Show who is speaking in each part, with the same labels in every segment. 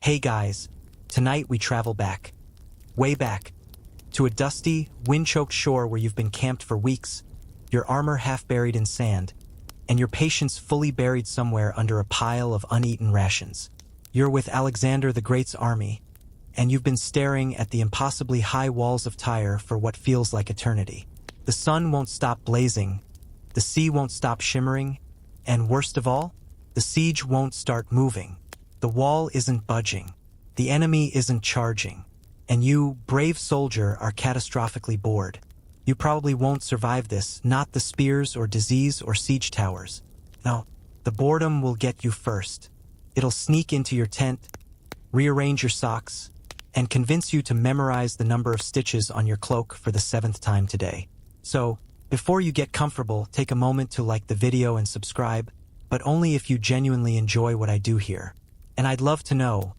Speaker 1: Hey guys, tonight we travel back, way back, to a dusty, wind-choked shore where you've been camped for weeks, your armor half buried in sand, and your patience fully buried somewhere under a pile of uneaten rations. You're with Alexander the Great's army, and you've been staring at the impossibly high walls of Tyre for what feels like eternity. The sun won't stop blazing, the sea won't stop shimmering, and worst of all, the siege won't start moving. The wall isn't budging, the enemy isn't charging, and you, brave soldier, are catastrophically bored. You probably won't survive this, not the spears or disease or siege towers. No, the boredom will get you first. It'll sneak into your tent, rearrange your socks, and convince you to memorize the number of stitches on your cloak for the 7th time today. So, before you get comfortable, take a moment to like the video and subscribe, but only if you genuinely enjoy what I do here. And I'd love to know,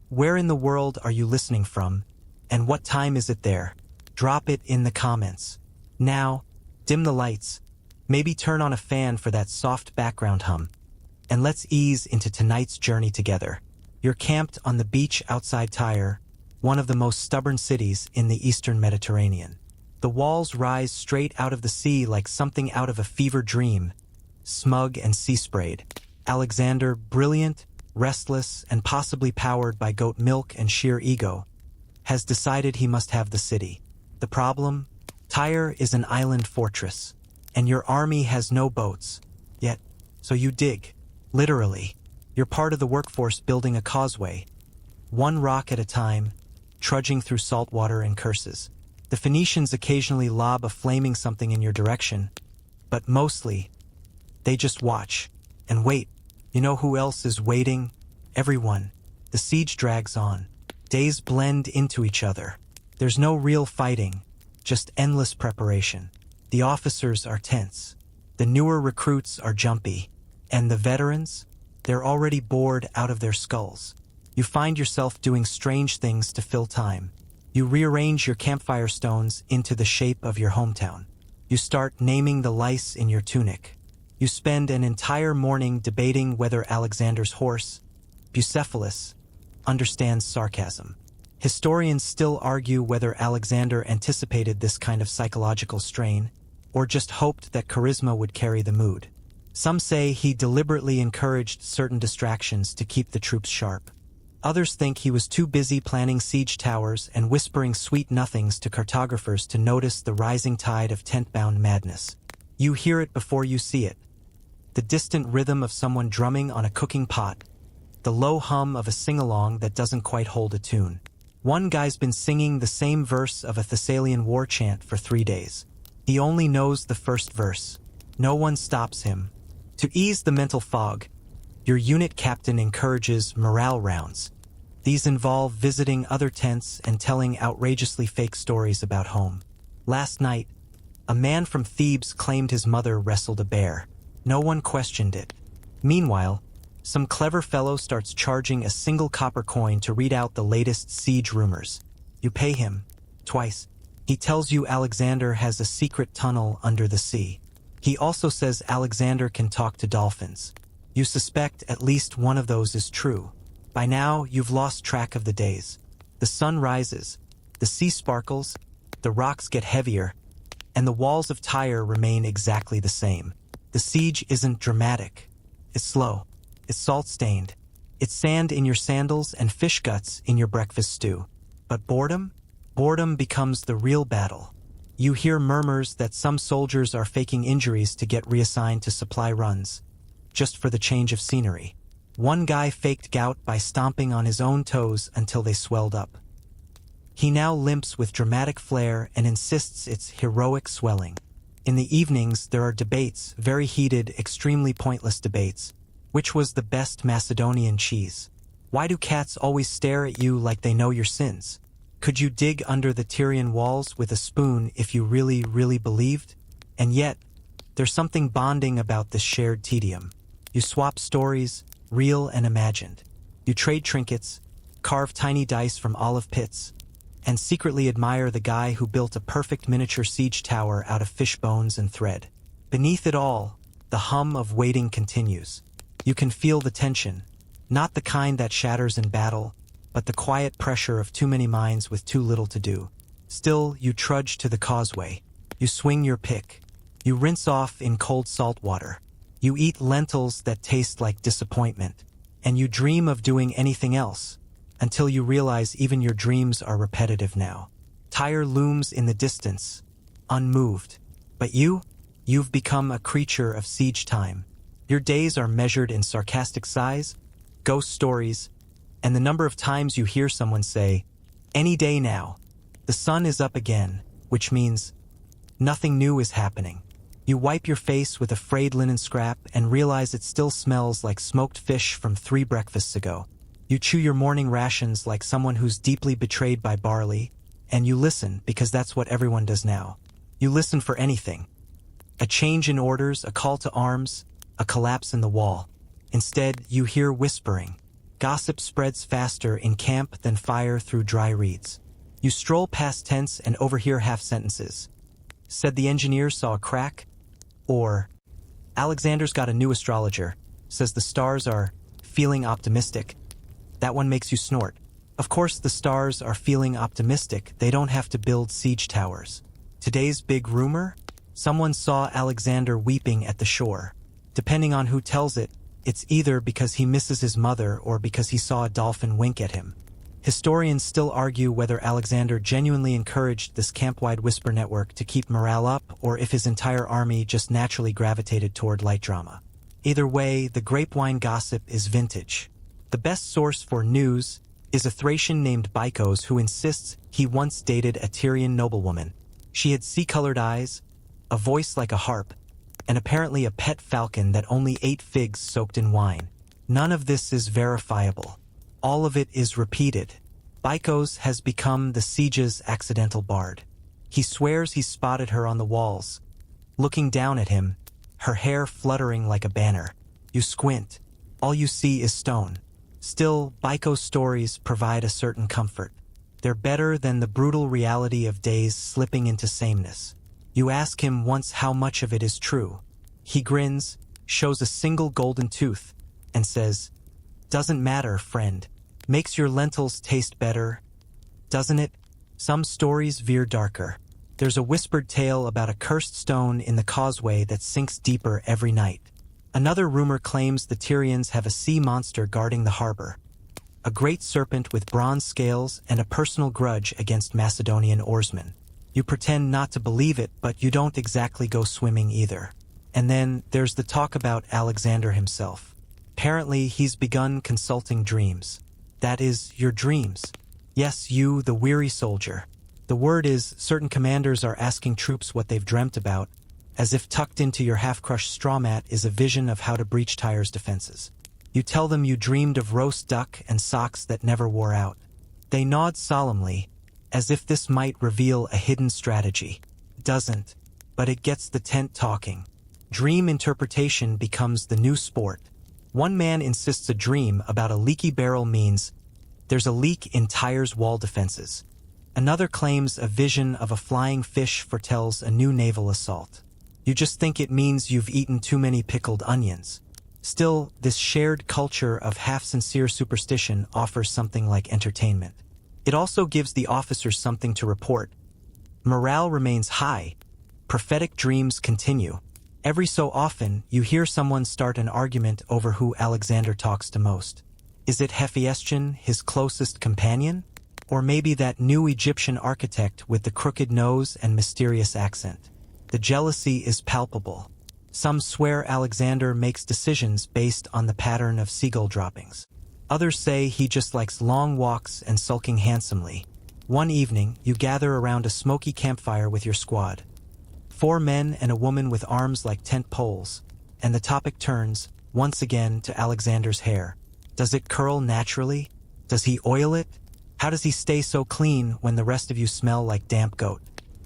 Speaker 1: where in the world are you listening from, and what time is it there? Drop it in the comments. Now, dim the lights, maybe turn on a fan for that soft background hum, and let's ease into tonight's journey together. You're camped on the beach outside Tyre, one of the most stubborn cities in the eastern Mediterranean. The walls rise straight out of the sea like something out of a fever dream, smug and sea-sprayed. Alexander, brilliant, restless, and possibly powered by goat milk and sheer ego, has decided he must have the city. The problem? Tyre is an island fortress, and your army has no boats. Yet, so you dig. Literally. You're part of the workforce building a causeway, one rock at a time, trudging through salt water and curses. The Phoenicians occasionally lob a flaming something in your direction, but mostly, they just watch and wait. You know who else is waiting? Everyone. The siege drags on. Days blend into each other. There's no real fighting, just endless preparation. The officers are tense. The newer recruits are jumpy. And the veterans? They're already bored out of their skulls. You find yourself doing strange things to fill time. You rearrange your campfire stones into the shape of your hometown. You start naming the lice in your tunic. You spend an entire morning debating whether Alexander's horse, Bucephalus, understands sarcasm. Historians still argue whether Alexander anticipated this kind of psychological strain, or just hoped that charisma would carry the mood. Some say he deliberately encouraged certain distractions to keep the troops sharp. Others think he was too busy planning siege towers and whispering sweet nothings to cartographers to notice the rising tide of tent-bound madness. You hear it before you see it. The distant rhythm of someone drumming on a cooking pot, the low hum of a sing-along that doesn't quite hold a tune. One guy's been singing the same verse of a Thessalian war chant for 3 days. He only knows the first verse. No one stops him. To ease the mental fog, your unit captain encourages morale rounds. These involve visiting other tents and telling outrageously fake stories about home. Last night, a man from Thebes claimed his mother wrestled a bear. No one questioned it. Meanwhile, some clever fellow starts charging a single copper coin to read out the latest siege rumors. You pay him, twice. He tells you Alexander has a secret tunnel under the sea. He also says Alexander can talk to dolphins. You suspect at least one of those is true. By now, you've lost track of the days. The sun rises, the sea sparkles, the rocks get heavier, and the walls of Tyre remain exactly the same. The siege isn't dramatic. It's slow. It's salt-stained. It's sand in your sandals and fish guts in your breakfast stew. But boredom? Boredom becomes the real battle. You hear murmurs that some soldiers are faking injuries to get reassigned to supply runs, just for the change of scenery. One guy faked gout by stomping on his own toes until they swelled up. He now limps with dramatic flair and insists it's heroic swelling. In the evenings, there are debates, very heated, extremely pointless debates. Which was the best Macedonian cheese? Why do cats always stare at you like they know your sins? Could you dig under the Tyrian walls with a spoon if you really, really believed? And yet, there's something bonding about this shared tedium. You swap stories, real and imagined. You trade trinkets, carve tiny dice from olive pits, and secretly admire the guy who built a perfect miniature siege tower out of fish bones and thread. Beneath it all, the hum of waiting continues. You can feel the tension, not the kind that shatters in battle, but the quiet pressure of too many minds with too little to do. Still, you trudge to the causeway. You swing your pick. You rinse off in cold salt water. You eat lentils that taste like disappointment. And you dream of doing anything else, until you realize even your dreams are repetitive now. Tyre looms in the distance, unmoved. But you've become a creature of siege time. Your days are measured in sarcastic sighs, ghost stories, and the number of times you hear someone say, "Any day now. The sun is up again," which means nothing new is happening. You wipe your face with a frayed linen scrap and realize it still smells like smoked fish from 3 breakfasts ago. You chew your morning rations like someone who's deeply betrayed by barley, and you listen because that's what everyone does now. You listen for anything. A change in orders, a call to arms, a collapse in the wall. Instead, you hear whispering. Gossip spreads faster in camp than fire through dry reeds. You stroll past tents and overhear half-sentences. Said the engineer saw a crack, or Alexander's got a new astrologer, says the stars are feeling optimistic. That one makes you snort. Of course the stars are feeling optimistic, they don't have to build siege towers. Today's big rumor? Someone saw Alexander weeping at the shore. Depending on who tells it, it's either because he misses his mother or because he saw a dolphin wink at him. Historians still argue whether Alexander genuinely encouraged this camp-wide whisper network to keep morale up or if his entire army just naturally gravitated toward light drama. Either way, the grapevine gossip is vintage. The best source for news is a Thracian named Bykos who insists he once dated a Tyrian noblewoman. She had sea-colored eyes, a voice like a harp, and apparently a pet falcon that only ate figs soaked in wine. None of this is verifiable. All of it is repeated. Bykos has become the siege's accidental bard. He swears he spotted her on the walls, looking down at him, her hair fluttering like a banner. You squint. All you see is stone. Still, Bykos' stories provide a certain comfort. They're better than the brutal reality of days slipping into sameness. You ask him once how much of it is true. He grins, shows a single golden tooth, and says, "Doesn't matter, friend. Makes your lentils taste better, doesn't it?" Some stories veer darker. There's a whispered tale about a cursed stone in the causeway that sinks deeper every night. Another rumor claims the Tyrians have a sea monster guarding the harbor. A great serpent with bronze scales and a personal grudge against Macedonian oarsmen. You pretend not to believe it, but you don't exactly go swimming either. And then there's the talk about Alexander himself. Apparently, he's begun consulting dreams. That is, your dreams. Yes, you, the weary soldier. The word is, certain commanders are asking troops what they've dreamt about, as if tucked into your half-crushed straw mat is a vision of how to breach Tyre's defenses. You tell them you dreamed of roast duck and socks that never wore out. They nod solemnly, as if this might reveal a hidden strategy. It doesn't, but it gets the tent talking. Dream interpretation becomes the new sport. One man insists a dream about a leaky barrel means there's a leak in Tyre's wall defenses. Another claims a vision of a flying fish foretells a new naval assault. You just think it means you've eaten too many pickled onions. Still, this shared culture of half-sincere superstition offers something like entertainment. It also gives the officers something to report. Morale remains high. Prophetic dreams continue. Every so often, you hear someone start an argument over who Alexander talks to most. Is it Hephaestion, his closest companion? Or maybe that new Egyptian architect with the crooked nose and mysterious accent? The jealousy is palpable. Some swear Alexander makes decisions based on the pattern of seagull droppings. Others say he just likes long walks and sulking handsomely. One evening, you gather around a smoky campfire with your squad. 4 men and a woman with arms like tent poles, and the topic turns, once again, to Alexander's hair. Does it curl naturally? Does he oil it? How does he stay so clean when the rest of you smell like damp goat?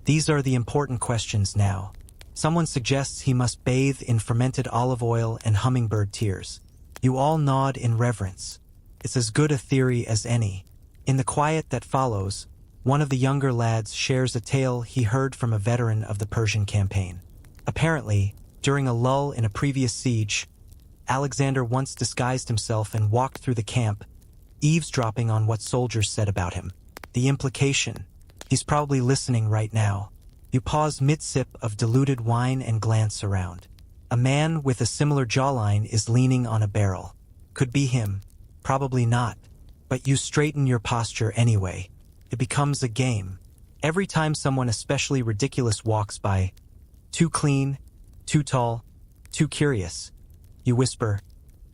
Speaker 1: These are the important questions now. Someone suggests he must bathe in fermented olive oil and hummingbird tears. You all nod in reverence. It's as good a theory as any. In the quiet that follows, one of the younger lads shares a tale he heard from a veteran of the Persian campaign. Apparently, during a lull in a previous siege, Alexander once disguised himself and walked through the camp, eavesdropping on what soldiers said about him. The implication: he's probably listening right now. You pause mid-sip of diluted wine and glance around. A man with a similar jawline is leaning on a barrel. Could be him. Probably not. But you straighten your posture anyway. It becomes a game. Every time someone especially ridiculous walks by, too clean, too tall, too curious, you whisper,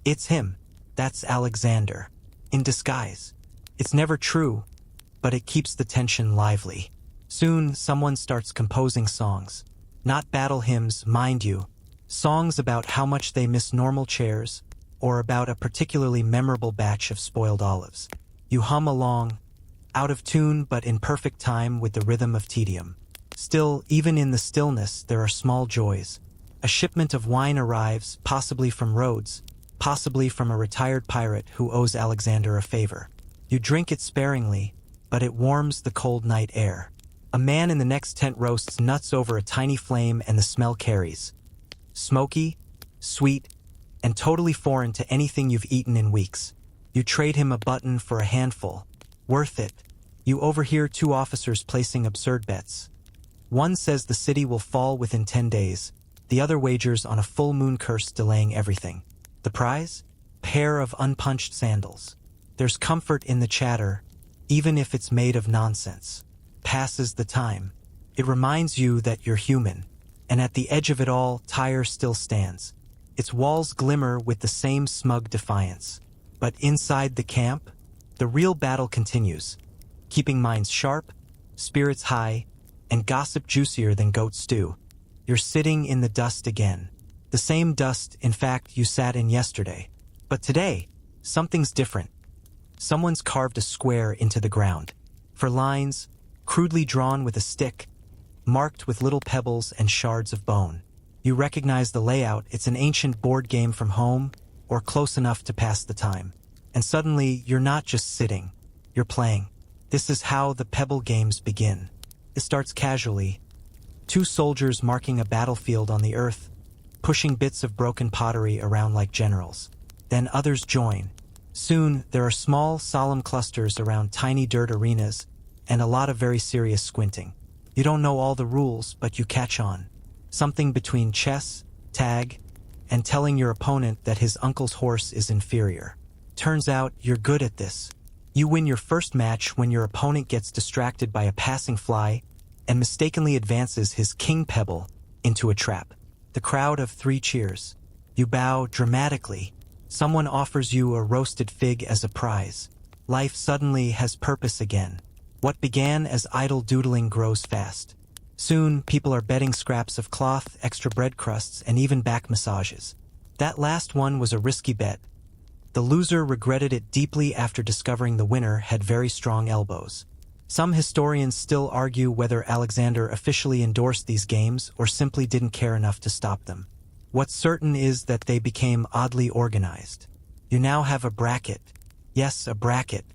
Speaker 1: "It's him. That's Alexander." In disguise. It's never true, but it keeps the tension lively. Soon, someone starts composing songs. Not battle hymns, mind you. Songs about how much they miss normal chairs, or about a particularly memorable batch of spoiled olives. You hum along, out of tune but in perfect time with the rhythm of tedium. Still, even in the stillness, there are small joys. A shipment of wine arrives, possibly from Rhodes, possibly from a retired pirate who owes Alexander a favor. You drink it sparingly, but it warms the cold night air. A man in the next tent roasts nuts over a tiny flame and the smell carries. Smoky, sweet, and totally foreign to anything you've eaten in weeks. You trade him a button for a handful. Worth it. You overhear two officers placing absurd bets. One says the city will fall within 10 days. The other wagers on a full moon curse delaying everything. The prize? Pair of unpunched sandals. There's comfort in the chatter, even if it's made of nonsense. Passes the time. It reminds you that you're human. And at the edge of it all, Tyre still stands. Its walls glimmer with the same smug defiance. But inside the camp, the real battle continues, keeping minds sharp, spirits high, and gossip juicier than goat stew. You're sitting in the dust again. The same dust, in fact, you sat in yesterday. But today, something's different. Someone's carved a square into the ground. For lines, crudely drawn with a stick, marked with little pebbles and shards of bone. You recognize the layout. It's an ancient board game from home, or close enough to pass the time. And suddenly, you're not just sitting, you're playing. This is how the pebble games begin. It starts casually. Two soldiers marking a battlefield on the earth, pushing bits of broken pottery around like generals. Then others join. Soon, there are small, solemn clusters around tiny dirt arenas, and a lot of very serious squinting. You don't know all the rules, but you catch on. Something between chess, tag, and telling your opponent that his uncle's horse is inferior. Turns out you're good at this. You win your first match when your opponent gets distracted by a passing fly and mistakenly advances his king pebble into a trap. The crowd of 3 cheers. You bow dramatically. Someone offers you a roasted fig as a prize. Life suddenly has purpose again. What began as idle doodling grows fast. Soon, people are betting scraps of cloth, extra bread crusts, and even back massages. That last one was a risky bet. The loser regretted it deeply after discovering the winner had very strong elbows. Some historians still argue whether Alexander officially endorsed these games or simply didn't care enough to stop them. What's certain is that they became oddly organized. You now have a bracket. Yes, a bracket.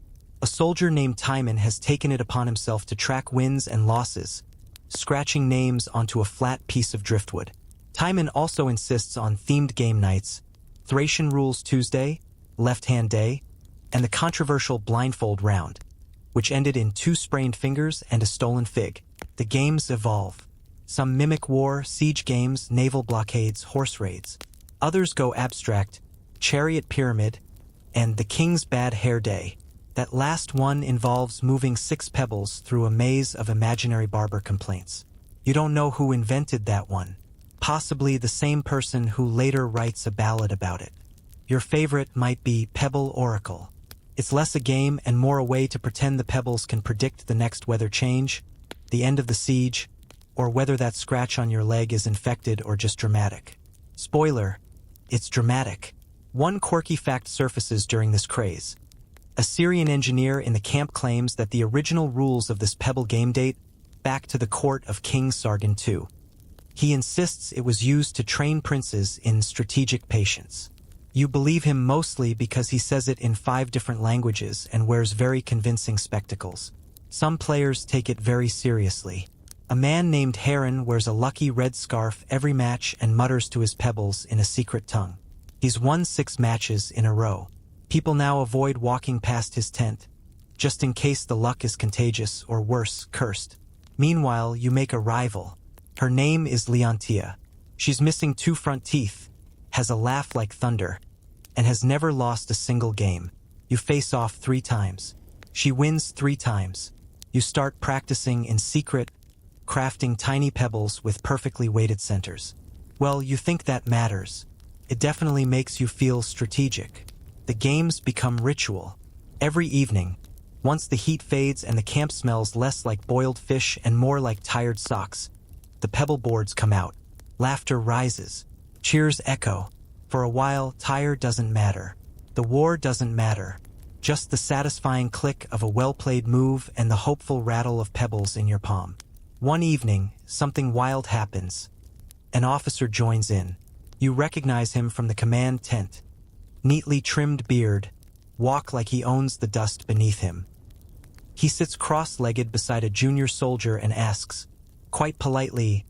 Speaker 1: A soldier named Timon has taken it upon himself to track wins and losses, scratching names onto a flat piece of driftwood. Timon also insists on themed game nights, Thracian Rules Tuesday, Left Hand Day, and the controversial blindfold round, which ended in 2 sprained fingers and a stolen fig. The games evolve. Some mimic war, siege games, naval blockades, horse raids. Others go abstract, chariot pyramid, and the King's Bad Hair Day. That last one involves moving 6 pebbles through a maze of imaginary barber complaints. You don't know who invented that one. Possibly the same person who later writes a ballad about it. Your favorite might be Pebble Oracle. It's less a game and more a way to pretend the pebbles can predict the next weather change, the end of the siege, or whether that scratch on your leg is infected or just dramatic. Spoiler, it's dramatic. One quirky fact surfaces during this craze. A Syrian engineer in the camp claims that the original rules of this pebble game date back to the court of King Sargon II. He insists it was used to train princes in strategic patience. You believe him mostly because he says it in 5 different languages and wears very convincing spectacles. Some players take it very seriously. A man named Heron wears a lucky red scarf every match and mutters to his pebbles in a secret tongue. He's won 6 matches in a row. People now avoid walking past his tent, just in case the luck is contagious or worse, cursed. Meanwhile, you make a rival. Her name is Leontia. She's missing 2 front teeth, has a laugh like thunder, and has never lost a single game. You face off 3 times. She wins 3 times. You start practicing in secret, crafting tiny pebbles with perfectly weighted centers. Well, you think that matters. It definitely makes you feel strategic. The games become ritual. Every evening, once the heat fades and the camp smells less like boiled fish and more like tired socks, the pebble boards come out. Laughter rises. Cheers echo. For a while, tire doesn't matter. The war doesn't matter. Just the satisfying click of a well-played move and the hopeful rattle of pebbles in your palm. One evening, something wild happens. An officer joins in. You recognize him from the command tent. Neatly trimmed beard, walk like he owns the dust beneath him. He sits cross-legged beside a junior soldier and asks, quite politely,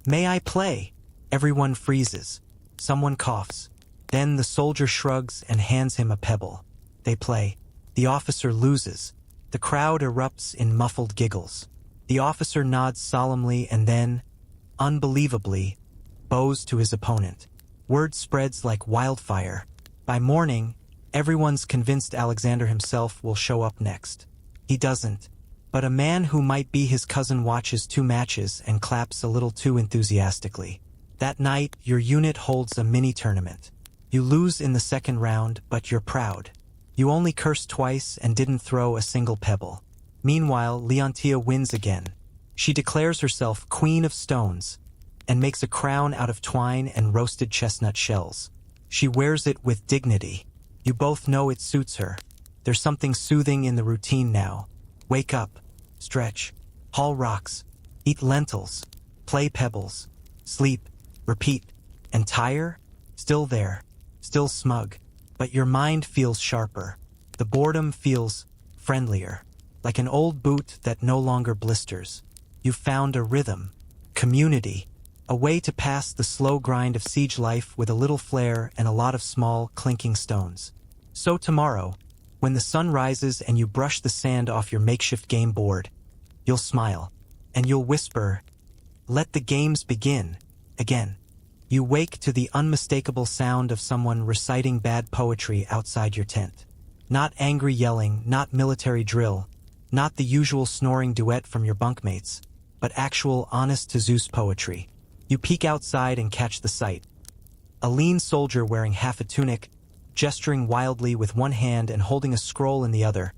Speaker 1: "May I play?" Everyone freezes. Someone coughs. Then the soldier shrugs and hands him a pebble. They play. The officer loses. The crowd erupts in muffled giggles. The officer nods solemnly and then, unbelievably, bows to his opponent. Word spreads like wildfire. By morning, everyone's convinced Alexander himself will show up next. He doesn't. But a man who might be his cousin watches 2 matches and claps a little too enthusiastically. That night, your unit holds a mini-tournament. You lose in the 2nd round, but you're proud. You only cursed twice and didn't throw a single pebble. Meanwhile, Leontia wins again. She declares herself Queen of Stones and makes a crown out of twine and roasted chestnut shells. She wears it with dignity. You both know it suits her. There's something soothing in the routine now. Wake up, stretch, haul rocks, eat lentils, play pebbles, sleep, repeat, and tire? Still there, still smug, but your mind feels sharper. The boredom feels friendlier, like an old boot that no longer blisters. You've found a rhythm, community, a way to pass the slow grind of siege life with a little flair and a lot of small, clinking stones. So tomorrow, when the sun rises and you brush the sand off your makeshift game board, you'll smile, and you'll whisper, "Let the games begin," again. You wake to the unmistakable sound of someone reciting bad poetry outside your tent. Not angry yelling, not military drill, not the usual snoring duet from your bunkmates, but actual honest-to-Zeus poetry. You peek outside and catch the sight. A lean soldier wearing half a tunic, gesturing wildly with one hand and holding a scroll in the other.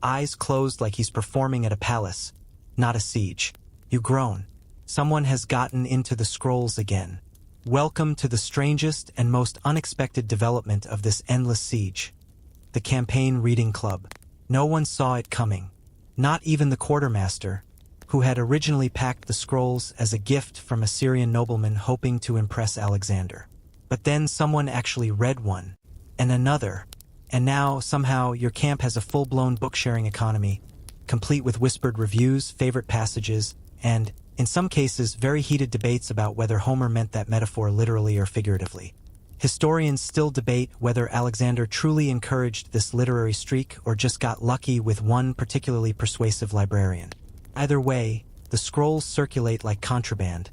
Speaker 1: Eyes closed like he's performing at a palace, not a siege. You groan. Someone has gotten into the scrolls again. Welcome to the strangest and most unexpected development of this endless siege. The Campaign Reading Club. No one saw it coming. Not even the quartermaster, who had originally packed the scrolls as a gift from a Syrian nobleman hoping to impress Alexander. But then someone actually read one, and another, and now, somehow, your camp has a full-blown book-sharing economy, complete with whispered reviews, favorite passages, and, in some cases, very heated debates about whether Homer meant that metaphor literally or figuratively. Historians still debate whether Alexander truly encouraged this literary streak or just got lucky with one particularly persuasive librarian. Either way, the scrolls circulate like contraband,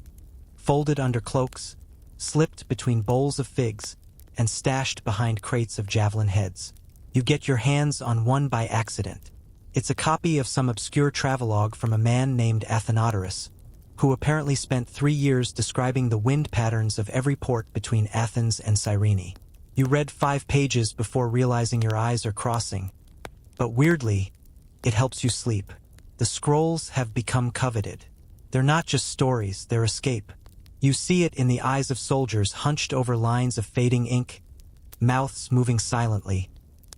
Speaker 1: folded under cloaks, slipped between bowls of figs, and stashed behind crates of javelin heads. You get your hands on one by accident. It's a copy of some obscure travelogue from a man named Athenodorus, who apparently spent 3 years describing the wind patterns of every port between Athens and Cyrene. You read 5 pages before realizing your eyes are crossing. But weirdly, it helps you sleep. The scrolls have become coveted. They're not just stories, they're escape. You see it in the eyes of soldiers hunched over lines of fading ink, mouths moving silently,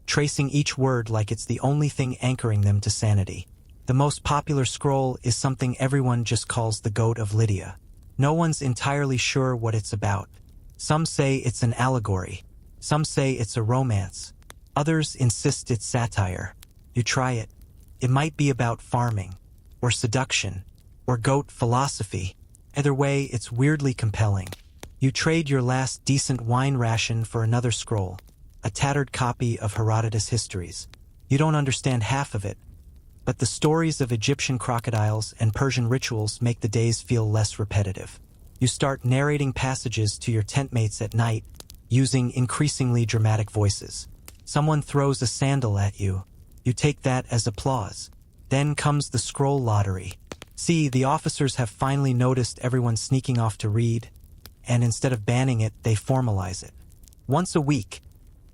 Speaker 1: tracing each word like it's the only thing anchoring them to sanity. The most popular scroll is something everyone just calls the Goat of Lydia. No one's entirely sure what it's about. Some say it's an allegory. Some say it's a romance. Others insist it's satire. You try it. It might be about farming, or seduction, or goat philosophy. Either way, it's weirdly compelling. You trade your last decent wine ration for another scroll, a tattered copy of Herodotus' Histories. You don't understand half of it, but the stories of Egyptian crocodiles and Persian rituals make the days feel less repetitive. You start narrating passages to your tent mates at night, using increasingly dramatic voices. Someone throws a sandal at you. You take that as applause. Then comes the scroll lottery. See, the officers have finally noticed everyone sneaking off to read, and instead of banning it, they formalize it. Once a week,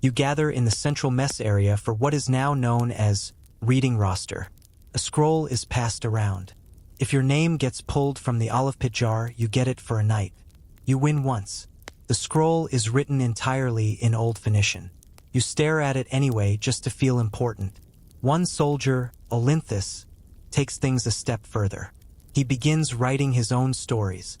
Speaker 1: you gather in the central mess area for what is now known as reading roster. A scroll is passed around. If your name gets pulled from the olive pit jar, you get it for a night. You win once. The scroll is written entirely in Old Phoenician. You stare at it anyway just to feel important. One soldier, Olynthus, takes things a step further. He begins writing his own stories.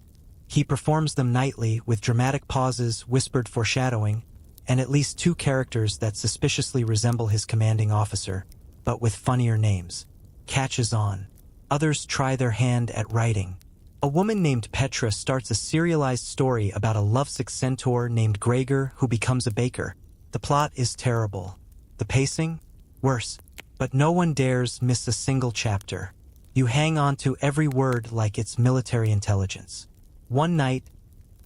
Speaker 1: He performs them nightly with dramatic pauses, whispered foreshadowing, and at least 2 characters that suspiciously resemble his commanding officer, but with funnier names. Catches on. Others try their hand at writing. A woman named Petra starts a serialized story about a lovesick centaur named Gregor who becomes a baker. The plot is terrible. The pacing? Worse. But no one dares miss a single chapter. You hang on to every word like it's military intelligence. One night,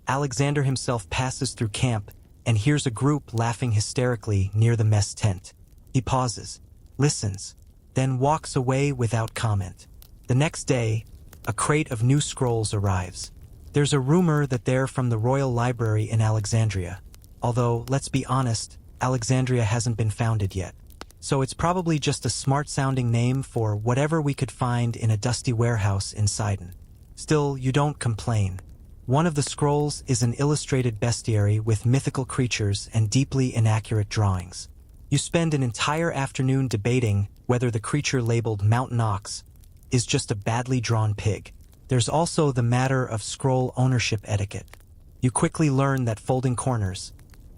Speaker 1: Alexander himself passes through camp and hears a group laughing hysterically near the mess tent. He pauses, listens, then walks away without comment. The next day, a crate of new scrolls arrives. There's a rumor that they're from the Royal Library in Alexandria, although, let's be honest, Alexandria hasn't been founded yet. So it's probably just a smart-sounding name for whatever we could find in a dusty warehouse in Sidon. Still, you don't complain. One of the scrolls is an illustrated bestiary with mythical creatures and deeply inaccurate drawings. You spend an entire afternoon debating whether the creature labeled Mountain Ox is just a badly drawn pig. There's also the matter of scroll ownership etiquette. You quickly learn that folding corners,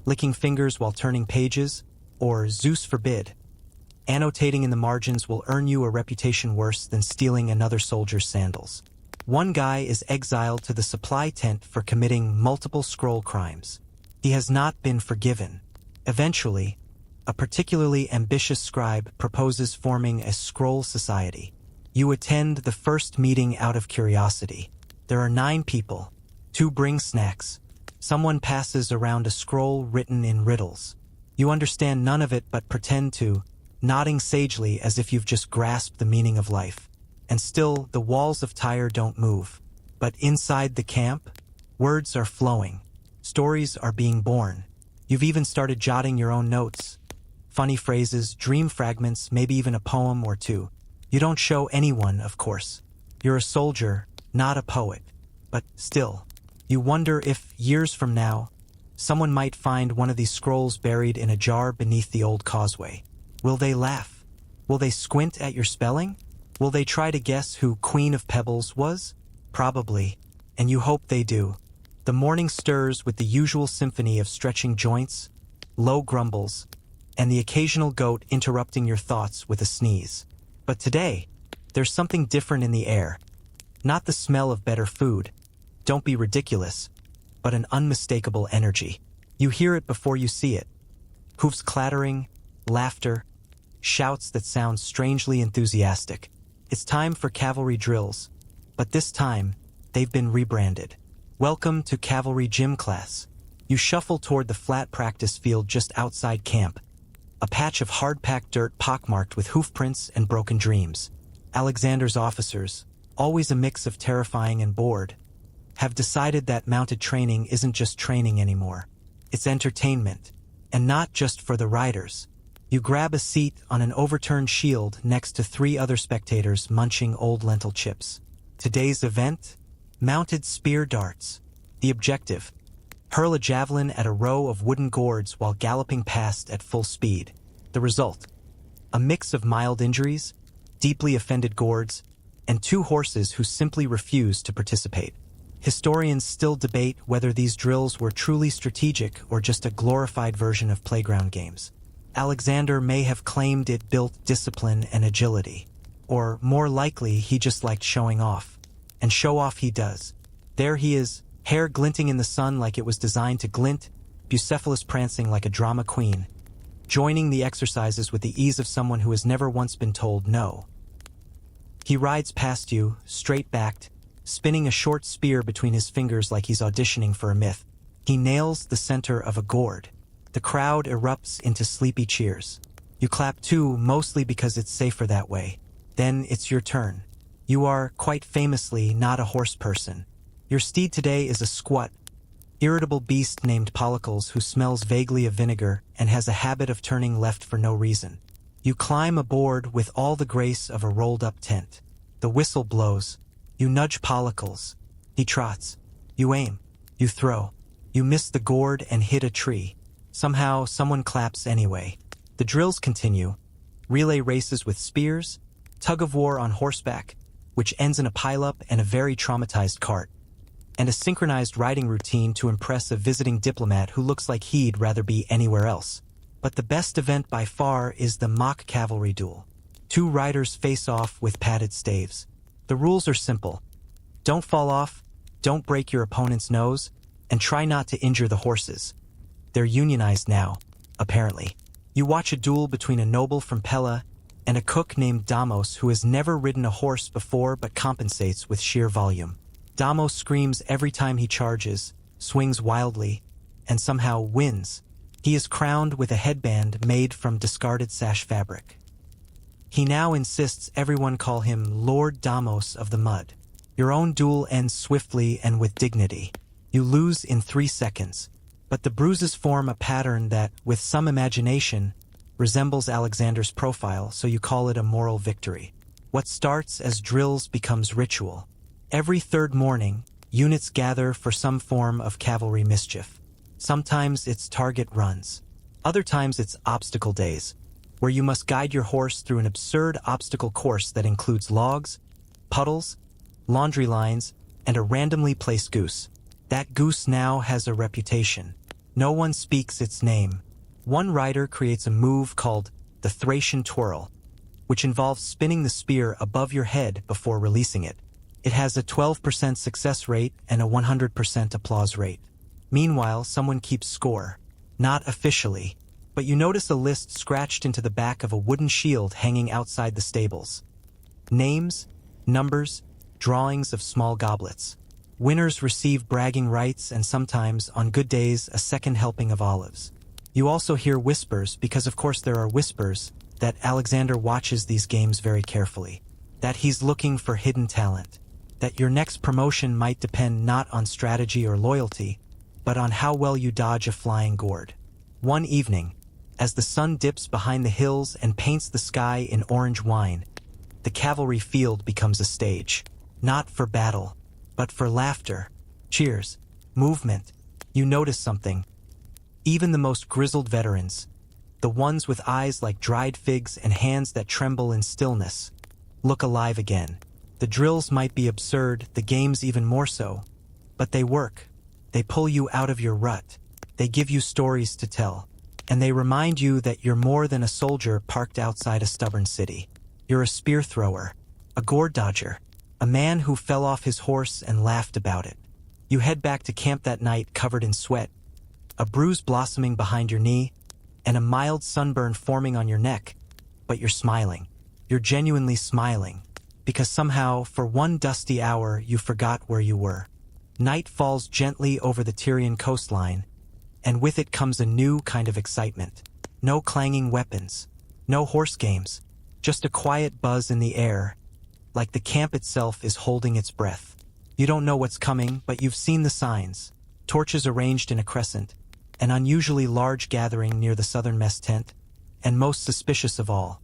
Speaker 1: licking fingers while turning pages, or Zeus forbid, annotating in the margins will earn you a reputation worse than stealing another soldier's sandals. One guy is exiled to the supply tent for committing multiple scroll crimes. He has not been forgiven. Eventually, a particularly ambitious scribe proposes forming a scroll society. You attend the first meeting out of curiosity. There are 9 people. 2 bring snacks. Someone passes around a scroll written in riddles. You understand none of it but pretend to, nodding sagely as if you've just grasped the meaning of life. And still, the walls of Tyre don't move. But inside the camp, words are flowing. Stories are being born. You've even started jotting your own notes. Funny phrases, dream fragments, maybe even a poem or 2. You don't show anyone, of course. You're a soldier, not a poet. But still, you wonder if, years from now, someone might find one of these scrolls buried in a jar beneath the old causeway. Will they laugh? Will they squint at your spelling? Will they try to guess who Queen of Pebbles was? Probably, and you hope they do. The morning stirs with the usual symphony of stretching joints, low grumbles, and the occasional goat interrupting your thoughts with a sneeze. But today, there's something different in the air. Not the smell of better food, don't be ridiculous, but an unmistakable energy. You hear it before you see it. Hoofs clattering, laughter, shouts that sound strangely enthusiastic. It's time for cavalry drills, but this time, they've been rebranded. Welcome to Cavalry Gym Class. You shuffle toward the flat practice field just outside camp, a patch of hard-packed dirt pockmarked with hoofprints and broken dreams. Alexander's officers, always a mix of terrifying and bored, have decided that mounted training isn't just training anymore. It's entertainment, and not just for the riders. You grab a seat on an overturned shield next to 3 other spectators munching old lentil chips. Today's event? Mounted spear darts. The objective: hurl a javelin at a row of wooden gourds while galloping past at full speed. The result: a mix of mild injuries, deeply offended gourds, and 2 horses who simply refuse to participate. Historians still debate whether these drills were truly strategic or just a glorified version of playground games. Alexander may have claimed it built discipline and agility, or more likely he just liked showing off. And show off he does. There he is, hair glinting in the sun like it was designed to glint, Bucephalus prancing like a drama queen. joining the exercises with the ease of someone who has never once been told no. He rides past you, straight-backed, spinning a short spear between his fingers like he's auditioning for a myth. He nails the center of a gourd. The crowd erupts into sleepy cheers. You clap too, mostly because it's safer that way. Then it's your turn. You are, quite famously, not a horse person. Your steed today is a squat, irritable beast named Pollicles who smells vaguely of vinegar and has a habit of turning left for no reason. You climb aboard with all the grace of a rolled-up tent. The whistle blows. You nudge Pollicles. He trots. You aim. You throw. You miss the gourd and hit a tree. Somehow, someone claps anyway. The drills continue. Relay races with spears, tug-of-war on horseback, which ends in a pileup and a very traumatized cart, and a synchronized riding routine to impress a visiting diplomat who looks like he'd rather be anywhere else. But the best event by far is the mock cavalry duel. Two riders face off with padded staves. The rules are simple. Don't fall off, don't break your opponent's nose, and try not to injure the horses. They're unionized now, apparently. You watch a duel between a noble from Pella and a cook named Damos who has never ridden a horse before but compensates with sheer volume. Damos screams every time he charges, swings wildly, and somehow wins. He is crowned with a headband made from discarded sash fabric. He now insists everyone call him Lord Damos of the Mud. Your own duel ends swiftly and with dignity. You lose in 3 seconds, but the bruises form a pattern that, with some imagination, resembles Alexander's profile, so you call it a moral victory. What starts as drills becomes ritual. Every third morning, units gather for some form of cavalry mischief. Sometimes it's target runs. Other times it's obstacle days, where you must guide your horse through an absurd obstacle course that includes logs, puddles, laundry lines, and a randomly placed goose. That goose now has a reputation. No one speaks its name. One rider creates a move called the Thracian Twirl, which involves spinning the spear above your head before releasing it. It has a 12% success rate and a 100% applause rate. Meanwhile, someone keeps score. Not officially, but you notice a list scratched into the back of a wooden shield hanging outside the stables. Names, numbers, drawings of small goblets. Winners receive bragging rights and sometimes, on good days, a second helping of olives. You also hear whispers, because of course there are whispers, that Alexander watches these games very carefully. That he's looking for hidden talent. That your next promotion might depend not on strategy or loyalty, but on how well you dodge a flying gourd. One evening, as the sun dips behind the hills and paints the sky in orange wine, the cavalry field becomes a stage. Not for battle, but for laughter, cheers, movement. You notice something. Even the most grizzled veterans, the ones with eyes like dried figs and hands that tremble in stillness, look alive again. The drills might be absurd, the games even more so, but they work. They pull you out of your rut. They give you stories to tell. And they remind you that you're more than a soldier parked outside a stubborn city. You're a spear thrower, a gourd dodger, a man who fell off his horse and laughed about it. You head back to camp that night covered in sweat, a bruise blossoming behind your knee, and a mild sunburn forming on your neck, but you're smiling. You're genuinely smiling, because somehow, for one dusty hour, you forgot where you were. Night falls gently over the Tyrian coastline, and with it comes a new kind of excitement. No clanging weapons, no horse games, just a quiet buzz in the air, like the camp itself is holding its breath. You don't know what's coming, but you've seen the signs. Torches arranged in a crescent, an unusually large gathering near the southern mess tent, and most suspicious of all,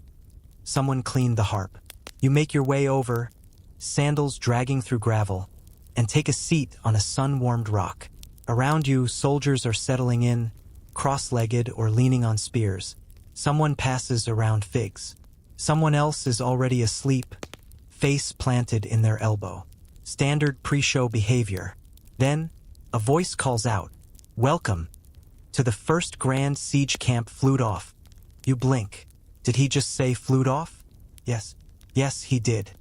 Speaker 1: someone cleaned the harp. You make your way over, sandals dragging through gravel, and take a seat on a sun-warmed rock. Around you, soldiers are settling in, cross-legged or leaning on spears. Someone passes around figs. Someone else is already asleep, face planted in their elbow. Standard pre-show behavior. Then, a voice calls out, "Welcome to the first grand siege camp flute off." You blink. Did he just say flute off? Yes. Yes, he did.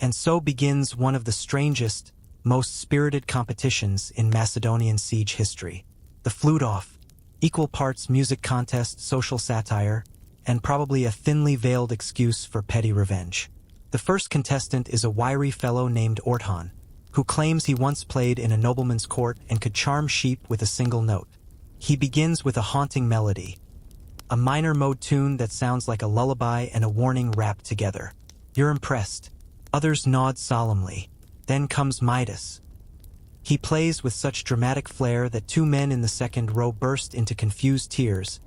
Speaker 1: And so begins one of the strangest, most spirited competitions in Macedonian siege history. The flute off. Equal parts music contest, social satire, and probably a thinly veiled excuse for petty revenge. The first contestant is a wiry fellow named Orthan, who claims he once played in a nobleman's court and could charm sheep with a single note. He begins with a haunting melody, a minor mode tune that sounds like a lullaby and a warning wrapped together. You're impressed. Others nod solemnly. Then comes Midas. He plays with such dramatic flair that two men in the second row burst into confused tears,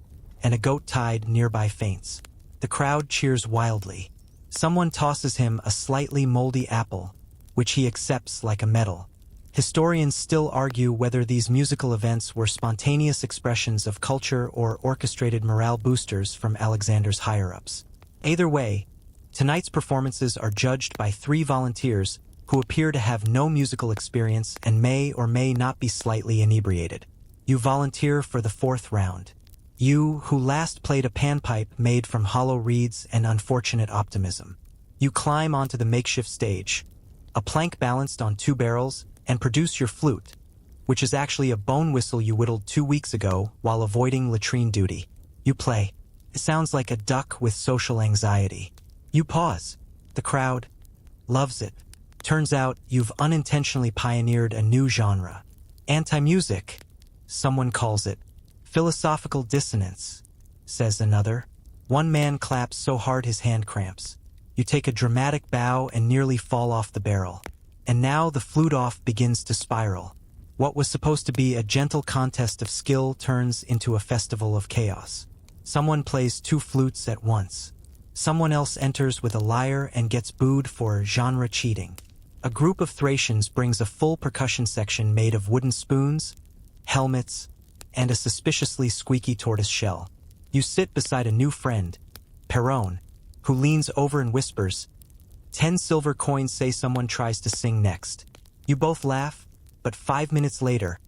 Speaker 1: and a goat tied nearby faints. The crowd cheers wildly. Someone tosses him a slightly moldy apple, which he accepts like a medal. Historians still argue whether these musical events were spontaneous expressions of culture or orchestrated morale boosters from Alexander's higher-ups. Either way, tonight's performances are judged by 3 volunteers who appear to have no musical experience and may or may not be slightly inebriated. You volunteer for the 4th round. You, who last played a panpipe made from hollow reeds and unfortunate optimism. You climb onto the makeshift stage, a plank balanced on 2 barrels, and produce your flute, which is actually a bone whistle you whittled 2 weeks ago while avoiding latrine duty. You play. It sounds like a duck with social anxiety. You pause. The crowd loves it. Turns out you've unintentionally pioneered a new genre. Anti-music, someone calls it. Philosophical dissonance, says another. One man claps so hard his hand cramps. You take a dramatic bow and nearly fall off the barrel. And now the flute-off begins to spiral. What was supposed to be a gentle contest of skill turns into a festival of chaos. Someone plays 2 flutes at once. Someone else enters with a lyre and gets booed for genre cheating. A group of Thracians brings a full percussion section made of wooden spoons, helmets, and a suspiciously squeaky tortoise shell. You sit beside a new friend, Perron, who leans over and whispers, 10 silver coins say someone tries to sing next. You both laugh, but 5 minutes later,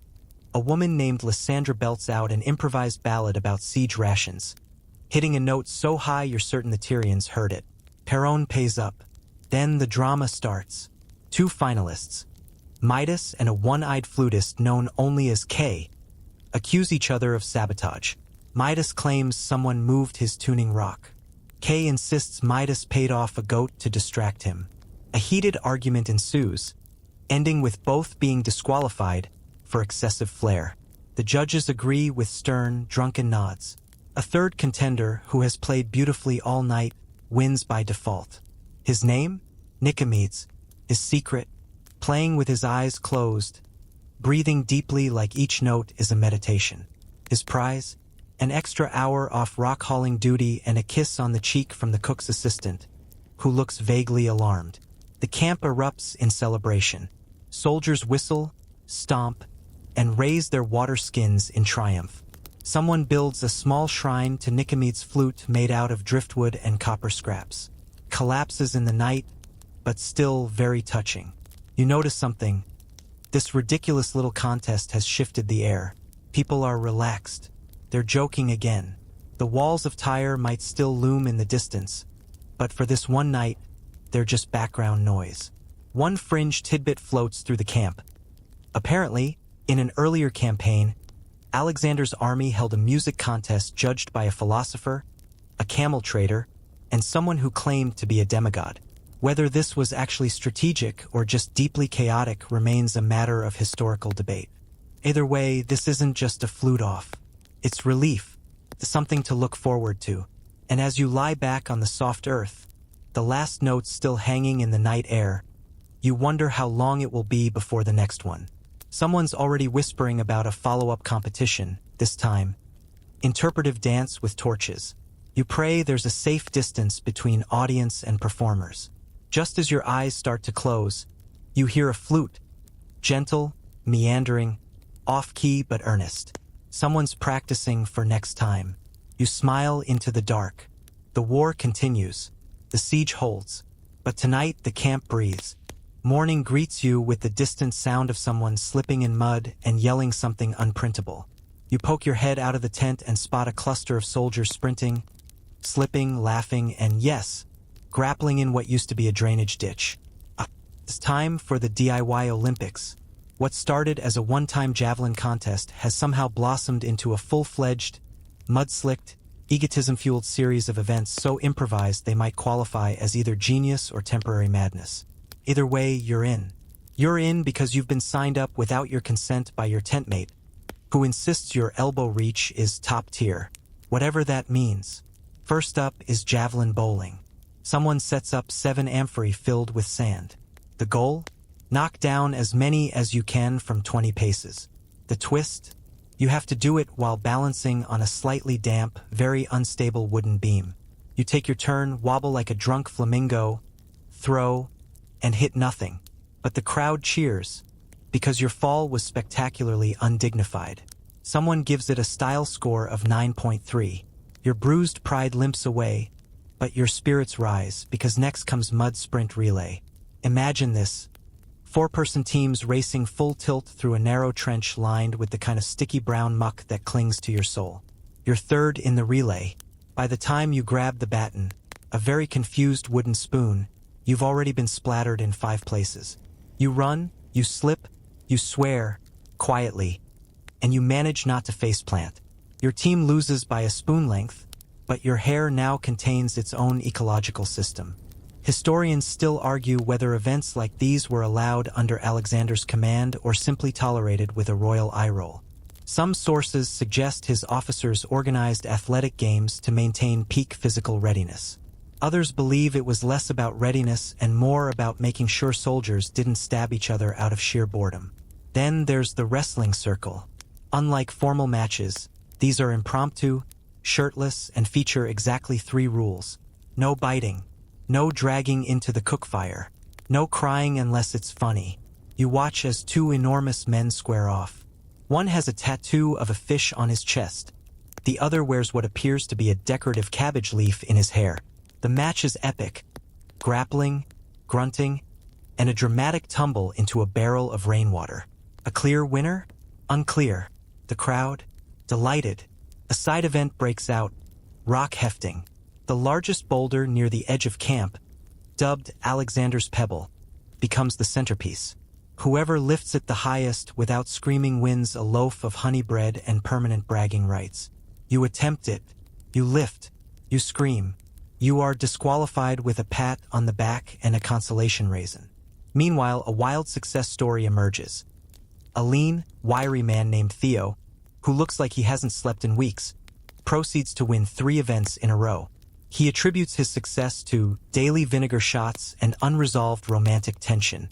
Speaker 1: a woman named Lysandra belts out an improvised ballad about siege rations, hitting a note so high you're certain the Tyrians heard it. Perron pays up. Then the drama starts. 2 finalists, Midas and a one-eyed flutist known only as K, accuse each other of sabotage. Midas claims someone moved his tuning rock. K insists Midas paid off a goat to distract him. A heated argument ensues, ending with both being disqualified for excessive flair. The judges agree with stern, drunken nods. A third contender, who has played beautifully all night, wins by default. His name? Nicomedes. His secret? Playing with his eyes closed, breathing deeply like each note is a meditation. His prize? An extra hour off rock-hauling duty and a kiss on the cheek from the cook's assistant, who looks vaguely alarmed. The camp erupts in celebration. Soldiers whistle, stomp, and raise their water skins in triumph. Someone builds a small shrine to Nicomedes' flute made out of driftwood and copper scraps. Collapses in the night, but still very touching. You notice something. This ridiculous little contest has shifted the air. People are relaxed. They're joking again. The walls of Tyre might still loom in the distance, but for this one night, they're just background noise. One fringe tidbit floats through the camp. Apparently, in an earlier campaign, Alexander's army held a music contest judged by a philosopher, a camel trader, and someone who claimed to be a demigod. Whether this was actually strategic or just deeply chaotic remains a matter of historical debate. Either way, this isn't just a flute-off. It's relief, something to look forward to. And as you lie back on the soft earth, the last notes still hanging in the night air, you wonder how long it will be before the next one. Someone's already whispering about a follow-up competition, this time. Interpretive dance with torches. You pray there's a safe distance between audience and performers. Just as your eyes start to close, you hear a flute. Gentle, meandering, off-key but earnest. Someone's practicing for next time. You smile into the dark. The war continues. The siege holds. But tonight the camp breathes. Morning greets you with the distant sound of someone slipping in mud and yelling something unprintable. You poke your head out of the tent and spot a cluster of soldiers sprinting, slipping, laughing, and yes, grappling in what used to be a drainage ditch. It's time for the DIY Olympics. What started as a one-time javelin contest has somehow blossomed into a full-fledged, mud-slicked, egotism-fueled series of events so improvised they might qualify as either genius or temporary madness. Either way, you're in. You're in because you've been signed up without your consent by your tentmate, who insists your elbow reach is top tier, whatever that means. First up is javelin bowling. Someone sets up 7 amphorae filled with sand. The goal? Knock down as many as you can from 20 paces. The twist? You have to do it while balancing on a slightly damp, very unstable wooden beam. You take your turn, wobble like a drunk flamingo, throw, and hit nothing. But the crowd cheers, because your fall was spectacularly undignified. Someone gives it a style score of 9.3. Your bruised pride limps away, but your spirits rise, because next comes mud sprint relay. Imagine this. 4-person teams racing full tilt through a narrow trench lined with the kind of sticky brown muck that clings to your soul. You're third in the relay. By the time you grab the baton, a very confused wooden spoon, you've already been splattered in 5 places. You run, you slip, you swear, quietly, and you manage not to faceplant. Your team loses by a spoon length, but your hair now contains its own ecological system. Historians still argue whether events like these were allowed under Alexander's command or simply tolerated with a royal eye roll. Some sources suggest his officers organized athletic games to maintain peak physical readiness. Others believe it was less about readiness and more about making sure soldiers didn't stab each other out of sheer boredom. Then there's the wrestling circle. Unlike formal matches, these are impromptu, shirtless, and feature exactly 3 rules. No biting. No dragging into the cookfire. No crying unless it's funny. You watch as 2 enormous men square off. One has a tattoo of a fish on his chest. The other wears what appears to be a decorative cabbage leaf in his hair. The match is epic. Grappling, grunting, and a dramatic tumble into a barrel of rainwater. A clear winner? Unclear. The crowd? Delighted. A side event breaks out. Rock hefting. The largest boulder near the edge of camp, dubbed Alexander's Pebble, becomes the centerpiece. Whoever lifts it the highest without screaming wins a loaf of honey bread and permanent bragging rights. You attempt it. You lift. You scream. You are disqualified with a pat on the back and a consolation raisin. Meanwhile, a wild success story emerges. A lean, wiry man named Theo, who looks like he hasn't slept in weeks, proceeds to win 3 events in a row. He attributes his success to daily vinegar shots and unresolved romantic tension.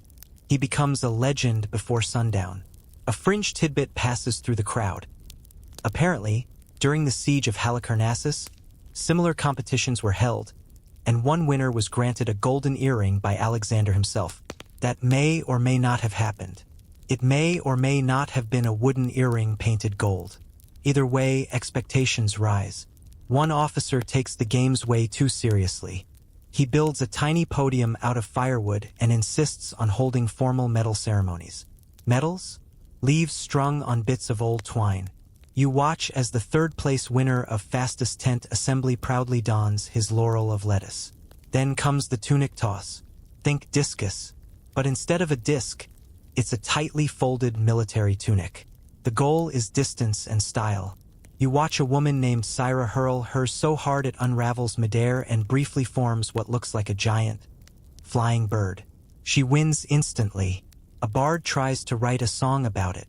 Speaker 1: He becomes a legend before sundown. A fringe tidbit passes through the crowd. Apparently, during the siege of Halicarnassus, similar competitions were held, and one winner was granted a golden earring by Alexander himself. That may or may not have happened. It may or may not have been a wooden earring painted gold. Either way, expectations rise. One officer takes the games way too seriously. He builds a tiny podium out of firewood and insists on holding formal medal ceremonies. Medals? Leaves strung on bits of old twine. You watch as the 3rd-place winner of fastest tent assembly proudly dons his laurel of lettuce. Then comes the tunic toss. Think discus. But instead of a disc, it's a tightly folded military tunic. The goal is distance and style. You watch a woman named Syra hurl hers so hard it unravels midair and briefly forms what looks like a giant, flying bird. She wins instantly. A bard tries to write a song about it.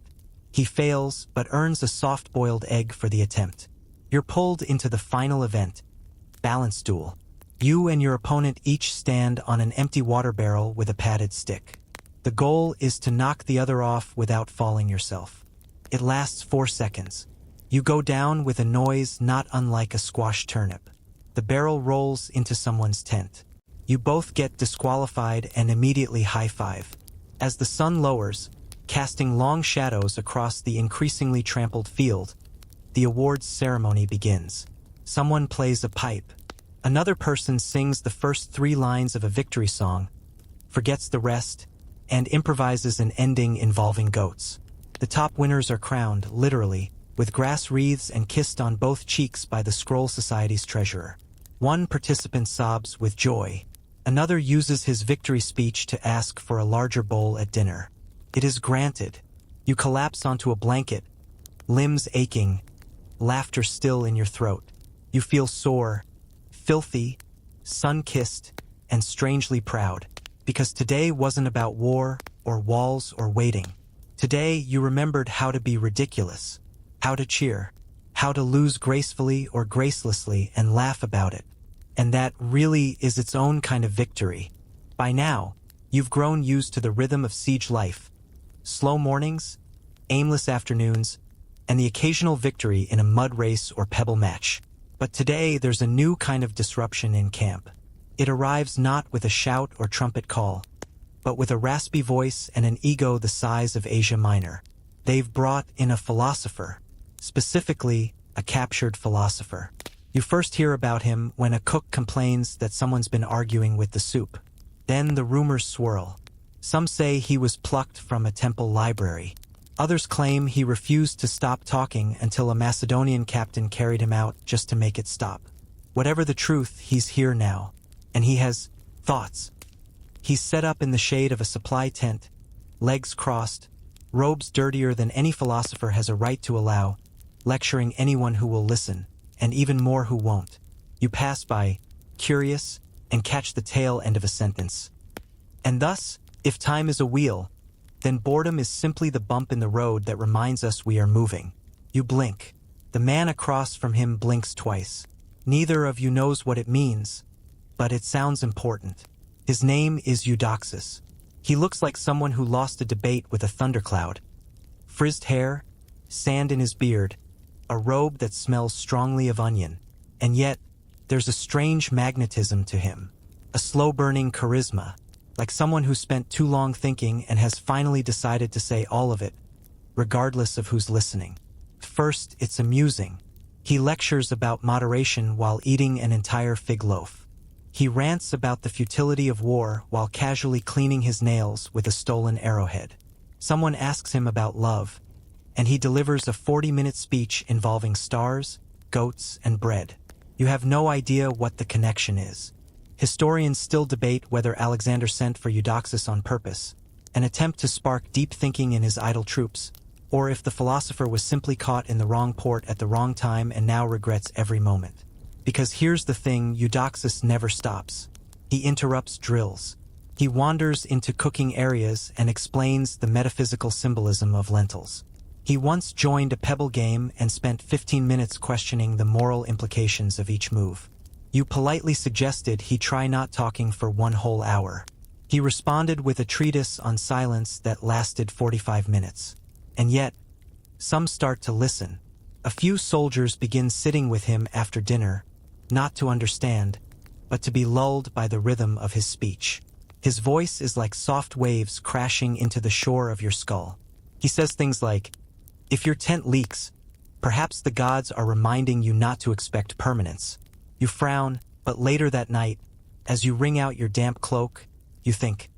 Speaker 1: He fails, but earns a soft-boiled egg for the attempt. You're pulled into the final event, balance duel. You and your opponent each stand on an empty water barrel with a padded stick. The goal is to knock the other off without falling yourself. It lasts 4 seconds. You go down with a noise not unlike a squashed turnip. The barrel rolls into someone's tent. You both get disqualified and immediately high-five. As the sun lowers, casting long shadows across the increasingly trampled field, the awards ceremony begins. Someone plays a pipe. Another person sings the first 3 lines of a victory song, forgets the rest, and improvises an ending involving goats. The top winners are crowned, literally, with grass wreaths and kissed on both cheeks by the Scroll Society's treasurer. One participant sobs with joy. Another uses his victory speech to ask for a larger bowl at dinner. It is granted. You collapse onto a blanket, limbs aching, laughter still in your throat. You feel sore, filthy, sun-kissed, and strangely proud. Because today wasn't about war or walls or waiting. Today you remembered how to be ridiculous, how to cheer, how to lose gracefully or gracelessly and laugh about it. And that really is its own kind of victory. By now, you've grown used to the rhythm of siege life. Slow mornings, aimless afternoons, and the occasional victory in a mud race or pebble match. But today there's a new kind of disruption in camp. It arrives not with a shout or trumpet call, but with a raspy voice and an ego the size of Asia Minor. They've brought in a philosopher, specifically a captured philosopher. You first hear about him when a cook complains that someone's been arguing with the soup. Then the rumors swirl. Some say he was plucked from a temple library. Others claim he refused to stop talking until a Macedonian captain carried him out just to make it stop. Whatever the truth, he's here now, and he has thoughts. He's set up in the shade of a supply tent, legs crossed, robes dirtier than any philosopher has a right to allow, lecturing anyone who will listen, and even more who won't. You pass by, curious, and catch the tail end of a sentence. And thus, if time is a wheel, then boredom is simply the bump in the road that reminds us we are moving. You blink. The man across from him blinks twice. Neither of you knows what it means, but it sounds important. His name is Eudoxus. He looks like someone who lost a debate with a thundercloud. Frizzed hair, sand in his beard, a robe that smells strongly of onion. And yet, there's a strange magnetism to him. A slow-burning charisma, like someone who spent too long thinking and has finally decided to say all of it, regardless of who's listening. First, it's amusing. He lectures about moderation while eating an entire fig loaf. He rants about the futility of war while casually cleaning his nails with a stolen arrowhead. Someone asks him about love, and he delivers a 40-minute speech involving stars, goats, and bread. You have no idea what the connection is. Historians still debate whether Alexander sent for Eudoxus on purpose, an attempt to spark deep thinking in his idle troops, or if the philosopher was simply caught in the wrong port at the wrong time and now regrets every moment. Because here's the thing, Eudoxus never stops. He interrupts drills. He wanders into cooking areas and explains the metaphysical symbolism of lentils. He once joined a pebble game and spent 15 minutes questioning the moral implications of each move. You politely suggested he try not talking for 1 whole hour. He responded with a treatise on silence that lasted 45 minutes. And yet, some start to listen. A few soldiers begin sitting with him after dinner, not to understand, but to be lulled by the rhythm of his speech. His voice is like soft waves crashing into the shore of your skull. He says things like, "If your tent leaks, perhaps the gods are reminding you not to expect permanence." You frown, but later that night, as you wring out your damp cloak, you think,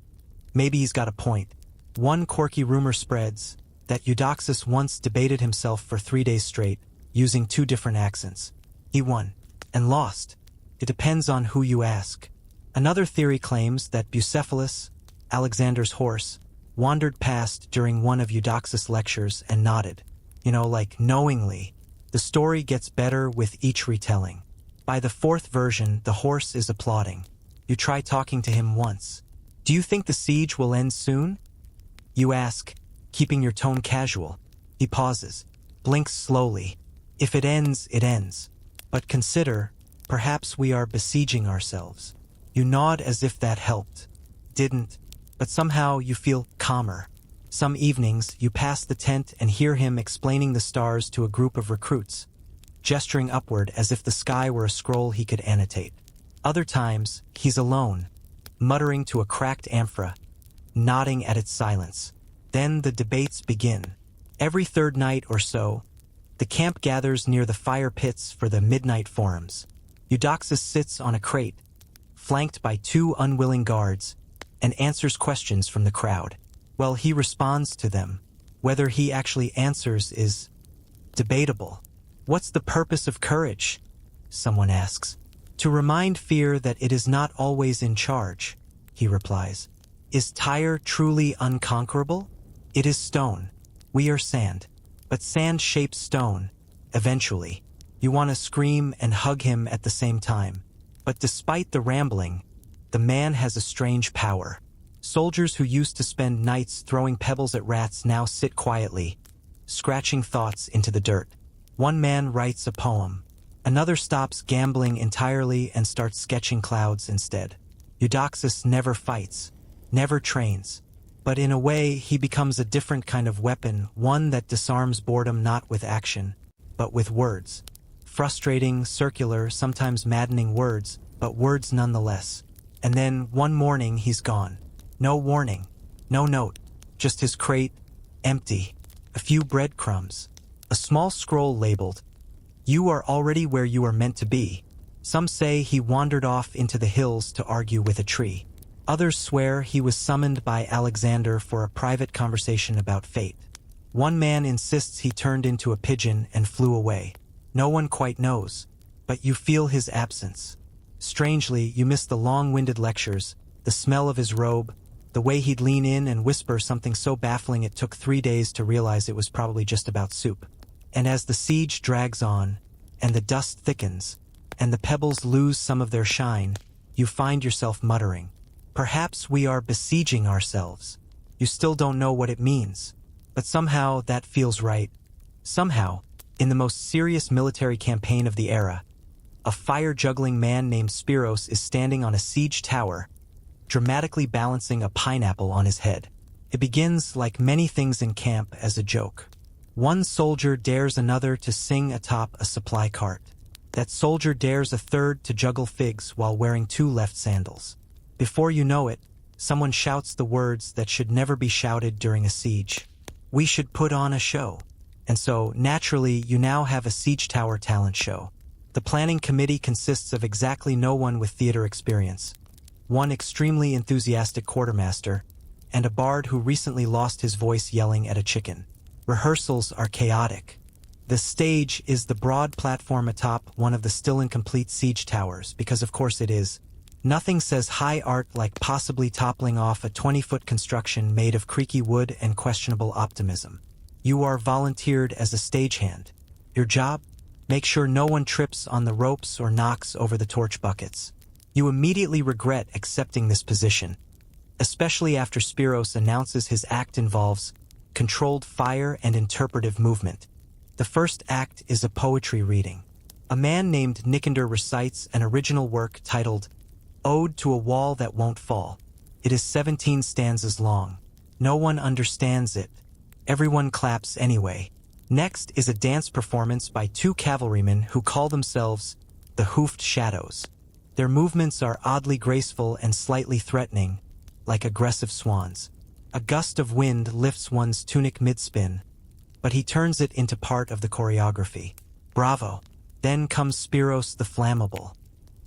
Speaker 1: maybe he's got a point. One quirky rumor spreads that Eudoxus once debated himself for 3 days straight, using 2 different accents. He won, and lost. It depends on who you ask. Another theory claims that Bucephalus, Alexander's horse, wandered past during one of Eudoxus' lectures and nodded. Like knowingly. The story gets better with each retelling. By the 4th version, the horse is applauding. You try talking to him once. "Do you think the siege will end soon?" You ask, keeping your tone casual. He pauses, blinks slowly. "If it ends, it ends. But consider, perhaps we are besieging ourselves." You nod as if that helped. Didn't, but somehow you feel calmer. Some evenings, you pass the tent and hear him explaining the stars to a group of recruits, gesturing upward as if the sky were a scroll he could annotate. Other times, he's alone, muttering to a cracked amphora, nodding at its silence. Then the debates begin. Every 3rd night or so, the camp gathers near the fire pits for the midnight forums. Eudoxus sits on a crate, flanked by 2 unwilling guards, and answers questions from the crowd. Well, he responds to them. Whether he actually answers is debatable. "What's the purpose of courage?" someone asks. "To remind fear that it is not always in charge," he replies. "Is Tyre truly unconquerable? It is stone. We are sand. But sand shapes stone, eventually. You want to scream and hug him at the same time. But despite the rambling, the man has a strange power. Soldiers who used to spend nights throwing pebbles at rats now sit quietly, scratching thoughts into the dirt. One man writes a poem. Another stops gambling entirely and starts sketching clouds instead. Eudoxus never fights, never trains. But in a way, he becomes a different kind of weapon, one that disarms boredom not with action, but with words. Frustrating, circular, sometimes maddening words, but words nonetheless. And then, one morning, he's gone. No warning, no note, just his crate, empty. A few breadcrumbs. A small scroll labeled, "You are already where you are meant to be." Some say he wandered off into the hills to argue with a tree. Others swear he was summoned by Alexander for a private conversation about fate. One man insists he turned into a pigeon and flew away. No one quite knows, but you feel his absence. Strangely, you miss the long-winded lectures, the smell of his robe, the way he'd lean in and whisper something so baffling it took 3 days to realize it was probably just about soup. And as the siege drags on, and the dust thickens, and the pebbles lose some of their shine, you find yourself muttering, "Perhaps we are besieging ourselves." You still don't know what it means, but somehow that feels right. Somehow, in the most serious military campaign of the era, a fire-juggling man named Spiros is standing on a siege tower, dramatically balancing a pineapple on his head. It begins, like many things in camp, as a joke. One soldier dares another to sing atop a supply cart. That soldier dares a third to juggle figs while wearing 2 left sandals. Before you know it, someone shouts the words that should never be shouted during a siege. "We should put on a show." And so, naturally, you now have a siege tower talent show. The planning committee consists of exactly no one with theater experience. One extremely enthusiastic quartermaster, and a bard who recently lost his voice yelling at a chicken. Rehearsals are chaotic. The stage is the broad platform atop one of the still incomplete siege towers, because of course it is. Nothing says high art like possibly toppling off a 20-foot construction made of creaky wood and questionable optimism. You are volunteered as a stagehand. Your job? Make sure no one trips on the ropes or knocks over the torch buckets. You immediately regret accepting this position, especially after Spiros announces his act involves controlled fire and interpretive movement. The first act is a poetry reading. A man named Nicander recites an original work titled Ode to a Wall That Won't Fall. It is 17 stanzas long. No one understands it. Everyone claps anyway. Next is a dance performance by 2 cavalrymen who call themselves the Hoofed Shadows. Their movements are oddly graceful and slightly threatening, like aggressive swans. A gust of wind lifts one's tunic mid-spin, but he turns it into part of the choreography. Bravo! Then comes Spiros the Flammable.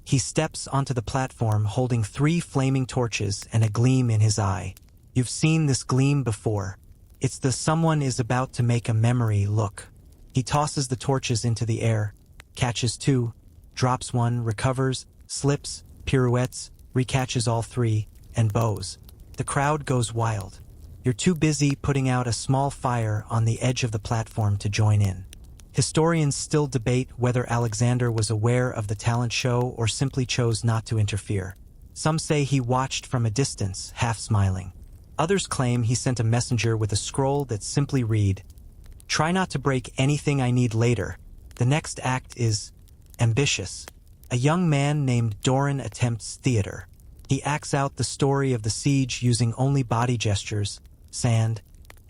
Speaker 1: He steps onto the platform holding 3 flaming torches and a gleam in his eye. You've seen this gleam before. It's the someone is about to make a memory look. He tosses the torches into the air, catches 2, drops 1, recovers, slips, pirouettes, recatches all 3, and bows. The crowd goes wild. You're too busy putting out a small fire on the edge of the platform to join in. Historians still debate whether Alexander was aware of the talent show or simply chose not to interfere. Some say he watched from a distance, half smiling. Others claim he sent a messenger with a scroll that simply read, "Try not to break anything I need later." The next act is ambitious. A young man named Doran attempts theater. He acts out the story of the siege using only body gestures, sand,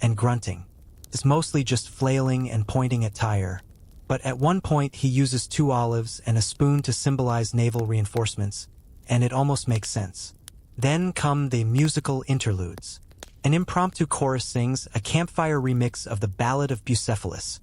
Speaker 1: and grunting. It's mostly just flailing and pointing at Tyre. But at one point he uses 2 olives and a spoon to symbolize naval reinforcements, and it almost makes sense. Then come the musical interludes. An impromptu chorus sings a campfire remix of the Ballad of Bucephalus,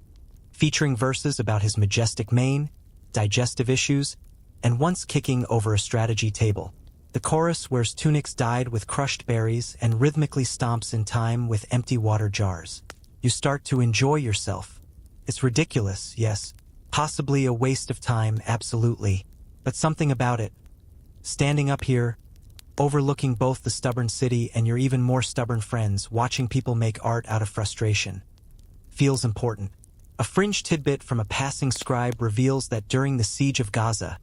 Speaker 1: featuring verses about his majestic mane, digestive issues, and once kicking over a strategy table. The chorus wears tunics dyed with crushed berries and rhythmically stomps in time with empty water jars. You start to enjoy yourself. It's ridiculous, yes. Possibly a waste of time, absolutely. But something about it. Standing up here, overlooking both the stubborn city and your even more stubborn friends, watching people make art out of frustration. feels important. A fringe tidbit from a passing scribe reveals that during the Siege of Gaza,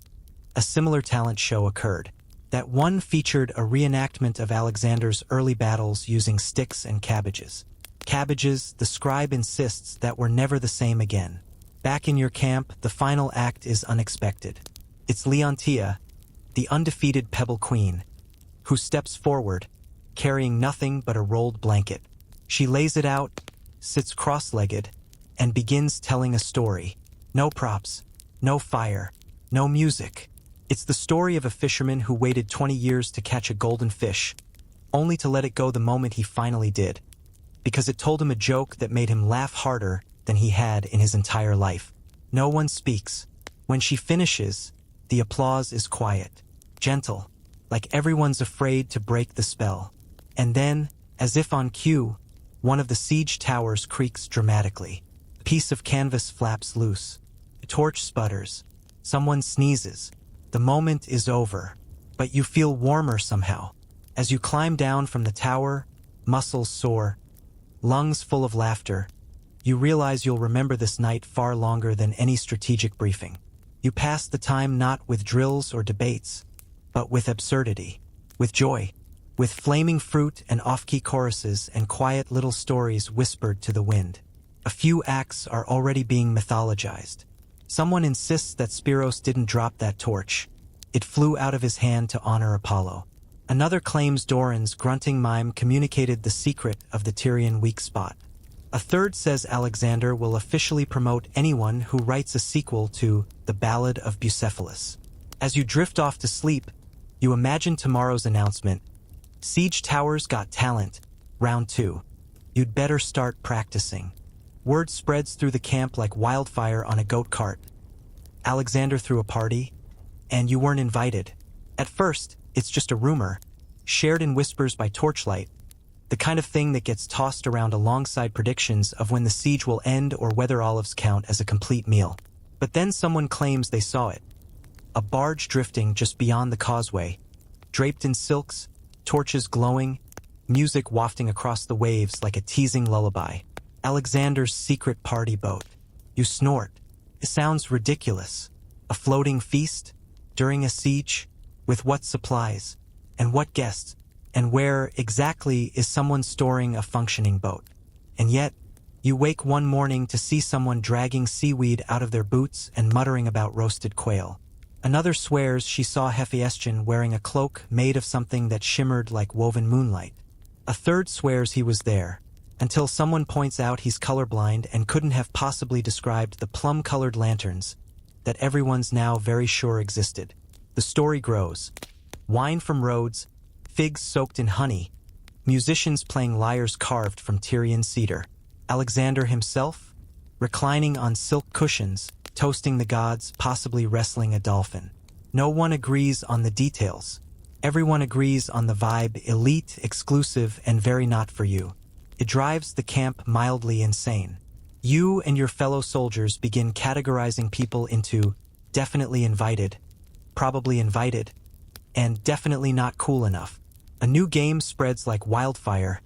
Speaker 1: a similar talent show occurred. That one featured a reenactment of Alexander's early battles using sticks and cabbages. Cabbages, the scribe insists, that were never the same again. Back in your camp, the final act is unexpected. It's Leontia, the undefeated Pebble Queen, who steps forward, carrying nothing but a rolled blanket. She lays it out, sits cross-legged, and begins telling a story. No props, no fire, no music. It's the story of a fisherman who waited 20 years to catch a golden fish, only to let it go the moment he finally did, because it told him a joke that made him laugh harder than he had in his entire life. No one speaks. When she finishes, the applause is quiet, gentle, like everyone's afraid to break the spell. And then, as if on cue, one of the siege towers creaks dramatically. A piece of canvas flaps loose. A torch sputters. Someone sneezes. The moment is over, but you feel warmer somehow. As you climb down from the tower, muscles sore, lungs full of laughter, you realize you'll remember this night far longer than any strategic briefing. You pass the time not with drills or debates, but with absurdity, with joy, with flaming fruit and off-key choruses and quiet little stories whispered to the wind. A few acts are already being mythologized. Someone insists that Spiros didn't drop that torch. It flew out of his hand to honor Apollo. Another claims Doran's grunting mime communicated the secret of the Tyrian weak spot. A third says Alexander will officially promote anyone who writes a sequel to The Ballad of Bucephalus. As you drift off to sleep, you imagine tomorrow's announcement. Siege Towers got talent. Round 2. You'd better start practicing. Word spreads through the camp like wildfire on a goat cart. Alexander threw a party, and you weren't invited. At first, it's just a rumor, shared in whispers by torchlight, the kind of thing that gets tossed around alongside predictions of when the siege will end or whether olives count as a complete meal. But then someone claims they saw it. A barge drifting just beyond the causeway, draped in silks, torches glowing, music wafting across the waves like a teasing lullaby. Alexander's secret party boat. You snort. It sounds ridiculous. A floating feast? During a siege? With what supplies? And what guests? And where exactly is someone storing a functioning boat? And yet, you wake one morning to see someone dragging seaweed out of their boots and muttering about roasted quail. Another swears she saw Hephaestion wearing a cloak made of something that shimmered like woven moonlight. A third swears he was there, until someone points out he's colorblind and couldn't have possibly described the plum-colored lanterns that everyone's now very sure existed. The story grows. Wine from Rhodes, figs soaked in honey, musicians playing lyres carved from Tyrian cedar. Alexander himself, reclining on silk cushions, toasting the gods, possibly wrestling a dolphin. No one agrees on the details. Everyone agrees on the vibe: elite, exclusive, and very not for you. It drives the camp mildly insane. You and your fellow soldiers begin categorizing people into definitely invited, probably invited, and definitely not cool enough. A new game spreads like wildfire.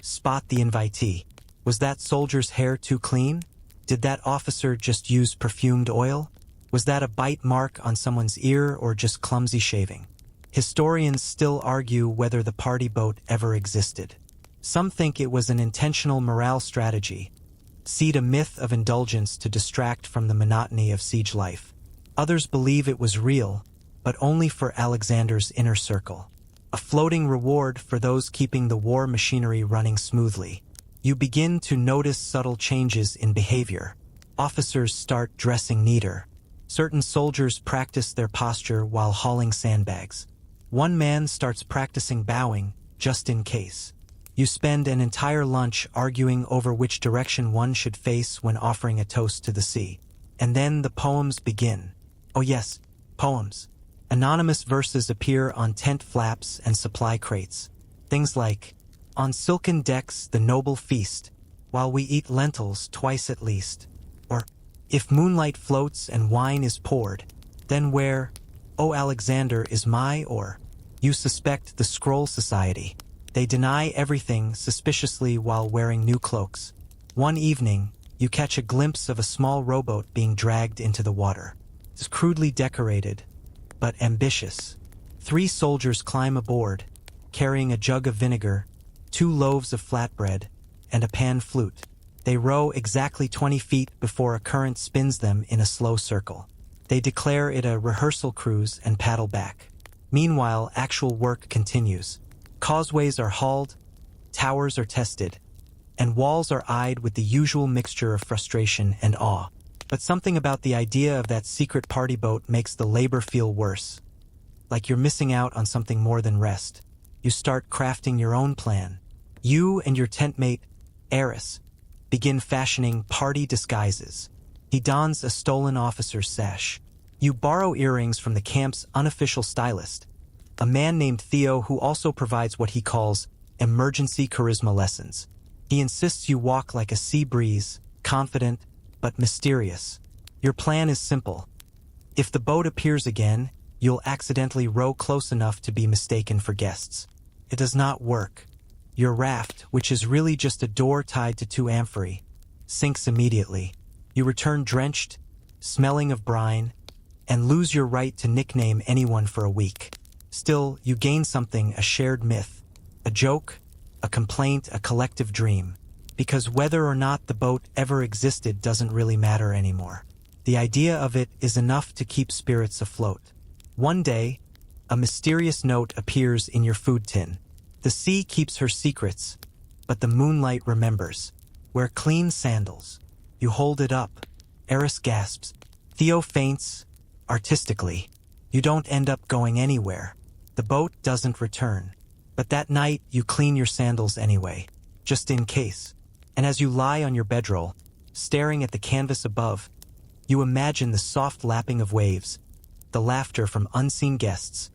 Speaker 1: Spot the invitee. Was that soldier's hair too clean? Did that officer just use perfumed oil? Was that a bite mark on someone's ear or just clumsy shaving? Historians still argue whether the party boat ever existed. Some think it was an intentional morale strategy, seed a myth of indulgence to distract from the monotony of siege life. Others believe it was real, but only for Alexander's inner circle. A floating reward for those keeping the war machinery running smoothly. You begin to notice subtle changes in behavior. Officers start dressing neater. Certain soldiers practice their posture while hauling sandbags. One man starts practicing bowing, just in case. You spend an entire lunch arguing over which direction one should face when offering a toast to the sea. And then the poems begin. Oh yes, poems. Anonymous verses appear on tent flaps and supply crates. Things like, "On silken decks the noble feast, while we eat lentils twice at least." Or, "If moonlight floats and wine is poured, then where, O Alexander, is my or?" You suspect the Scroll Society. They deny everything suspiciously while wearing new cloaks. One evening, you catch a glimpse of a small rowboat being dragged into the water. It's crudely decorated, but ambitious. 3 soldiers climb aboard, carrying a jug of vinegar, 2 loaves of flatbread, and a pan flute. They row exactly 20 feet before a current spins them in a slow circle. They declare it a rehearsal cruise and paddle back. Meanwhile, actual work continues. Causeways are hauled, towers are tested, and walls are eyed with the usual mixture of frustration and awe. But something about the idea of that secret party boat makes the labor feel worse. Like you're missing out on something more than rest. You start crafting your own plan. You and your tent mate, Eris, begin fashioning party disguises. He dons a stolen officer's sash. You borrow earrings from the camp's unofficial stylist, a man named Theo who also provides what he calls emergency charisma lessons. He insists you walk like a sea breeze, confident but mysterious. Your plan is simple. If the boat appears again, you'll accidentally row close enough to be mistaken for guests. It does not work. Your raft, which is really just a door tied to 2 amphorae, sinks immediately. You return drenched, smelling of brine, and lose your right to nickname anyone for a week. Still, you gain something, a shared myth, a joke, a complaint, a collective dream. Because whether or not the boat ever existed doesn't really matter anymore. The idea of it is enough to keep spirits afloat. One day, a mysterious note appears in your food tin. The sea keeps her secrets, but the moonlight remembers. Wear clean sandals. You hold it up. Eris gasps. Theo faints, artistically. You don't end up going anywhere. The boat doesn't return. But that night, you clean your sandals anyway, just in case. And as you lie on your bedroll, staring at the canvas above, you imagine the soft lapping of waves, the laughter from unseen guests,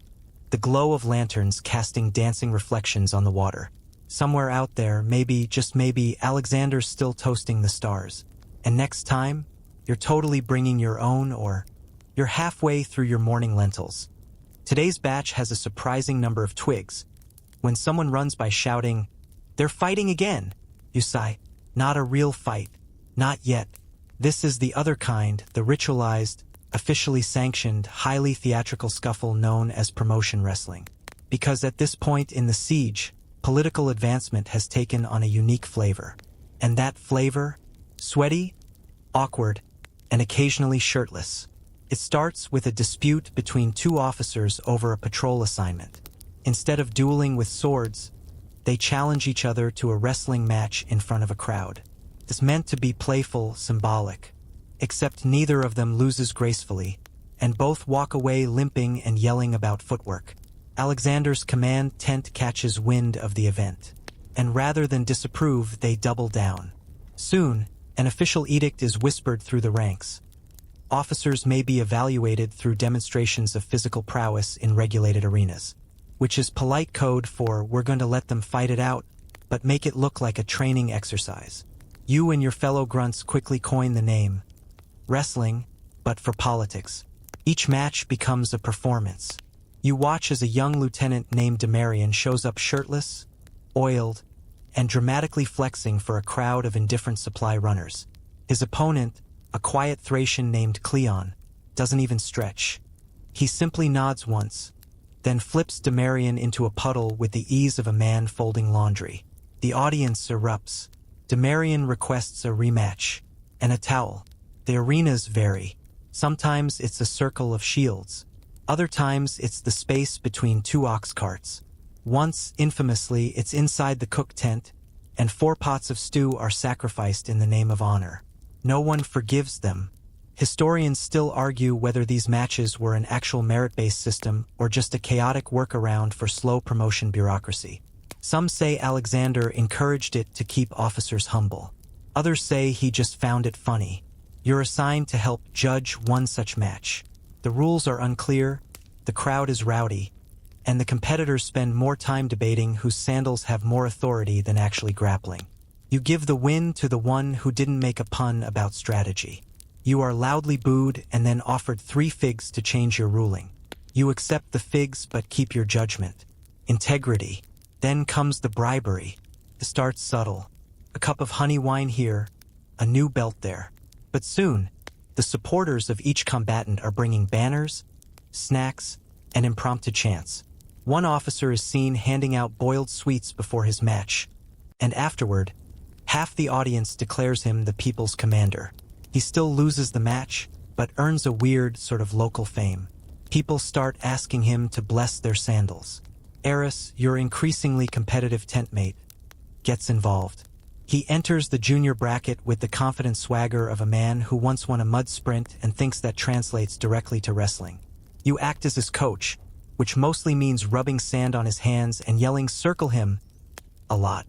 Speaker 1: the glow of lanterns casting dancing reflections on the water. Somewhere out there, maybe, just maybe, Alexander's still toasting the stars. And next time, you're totally bringing your own, or you're halfway through your morning lentils. Today's batch has a surprising number of twigs. When someone runs by shouting, "They're fighting again!" you sigh, "Not a real fight. Not yet." This is the other kind, the ritualized, officially sanctioned, highly theatrical scuffle known as promotion wrestling. Because at this point in the siege, political advancement has taken on a unique flavor. And that flavor? Sweaty, awkward, and occasionally shirtless. It starts with a dispute between 2 officers over a patrol assignment. Instead of dueling with swords, they challenge each other to a wrestling match in front of a crowd. It's meant to be playful, symbolic. Except neither of them loses gracefully, and both walk away limping and yelling about footwork. Alexander's command tent catches wind of the event, and rather than disapprove, they double down. Soon, an official edict is whispered through the ranks. Officers may be evaluated through demonstrations of physical prowess in regulated arenas, which is polite code for "we're going to let them fight it out, but make it look like a training exercise." You and your fellow grunts quickly coin the name wrestling, but for politics. Each match becomes a performance. You watch as a young lieutenant named Demarian shows up shirtless, oiled, and dramatically flexing for a crowd of indifferent supply runners. His opponent, a quiet Thracian named Cleon, doesn't even stretch. He simply nods once, then flips Demarian into a puddle with the ease of a man folding laundry. The audience erupts. Demarian requests a rematch, and a towel. The arenas vary. Sometimes it's a circle of shields. Other times it's the space between 2 ox carts. Once, infamously, it's inside the cook tent, and 4 pots of stew are sacrificed in the name of honor. No one forgives them. Historians still argue whether these matches were an actual merit-based system or just a chaotic workaround for slow promotion bureaucracy. Some say Alexander encouraged it to keep officers humble. Others say he just found it funny. You're assigned to help judge one such match. The rules are unclear, the crowd is rowdy, and the competitors spend more time debating whose sandals have more authority than actually grappling. You give the win to the one who didn't make a pun about strategy. You are loudly booed and then offered 3 figs to change your ruling. You accept the figs but keep your judgment. Integrity. Then comes the bribery. It starts subtle. A cup of honey wine here, a new belt there. But soon, the supporters of each combatant are bringing banners, snacks, and impromptu chants. One officer is seen handing out boiled sweets before his match, and afterward, half the audience declares him the people's commander. He still loses the match, but earns a weird sort of local fame. People start asking him to bless their sandals. Eris, your increasingly competitive tentmate, gets involved. He enters the junior bracket with the confident swagger of a man who once won a mud sprint and thinks that translates directly to wrestling. You act as his coach, which mostly means rubbing sand on his hands and yelling "circle him" a lot.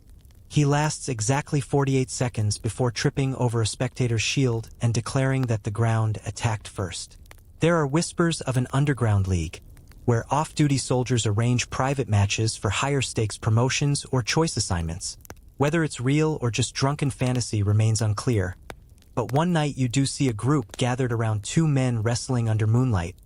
Speaker 1: He lasts exactly 48 seconds before tripping over a spectator's shield and declaring that the ground attacked first. There are whispers of an underground league, where off-duty soldiers arrange private matches for higher-stakes promotions or choice assignments. Whether it's real or just drunken fantasy remains unclear. But one night you do see a group gathered around two men wrestling under moonlight,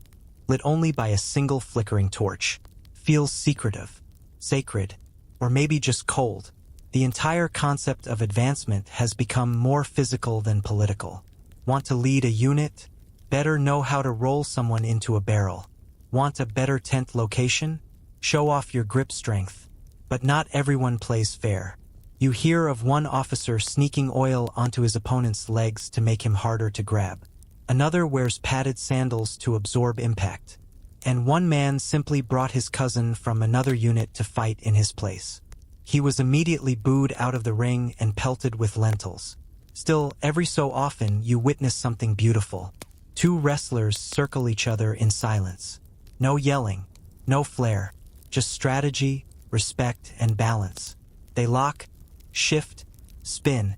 Speaker 1: lit only by a single flickering torch. Feels secretive, sacred, or maybe just cold. The entire concept of advancement has become more physical than political. Want to lead a unit? Better know how to roll someone into a barrel. Want a better tent location? Show off your grip strength. But not everyone plays fair. You hear of one officer sneaking oil onto his opponent's legs to make him harder to grab. Another wears padded sandals to absorb impact. And one man simply brought his cousin from another unit to fight in his place. He was immediately booed out of the ring and pelted with lentils. Still, every so often you witness something beautiful. Two wrestlers circle each other in silence. No yelling, no flair, just strategy, respect, and balance. They lock, shift, spin,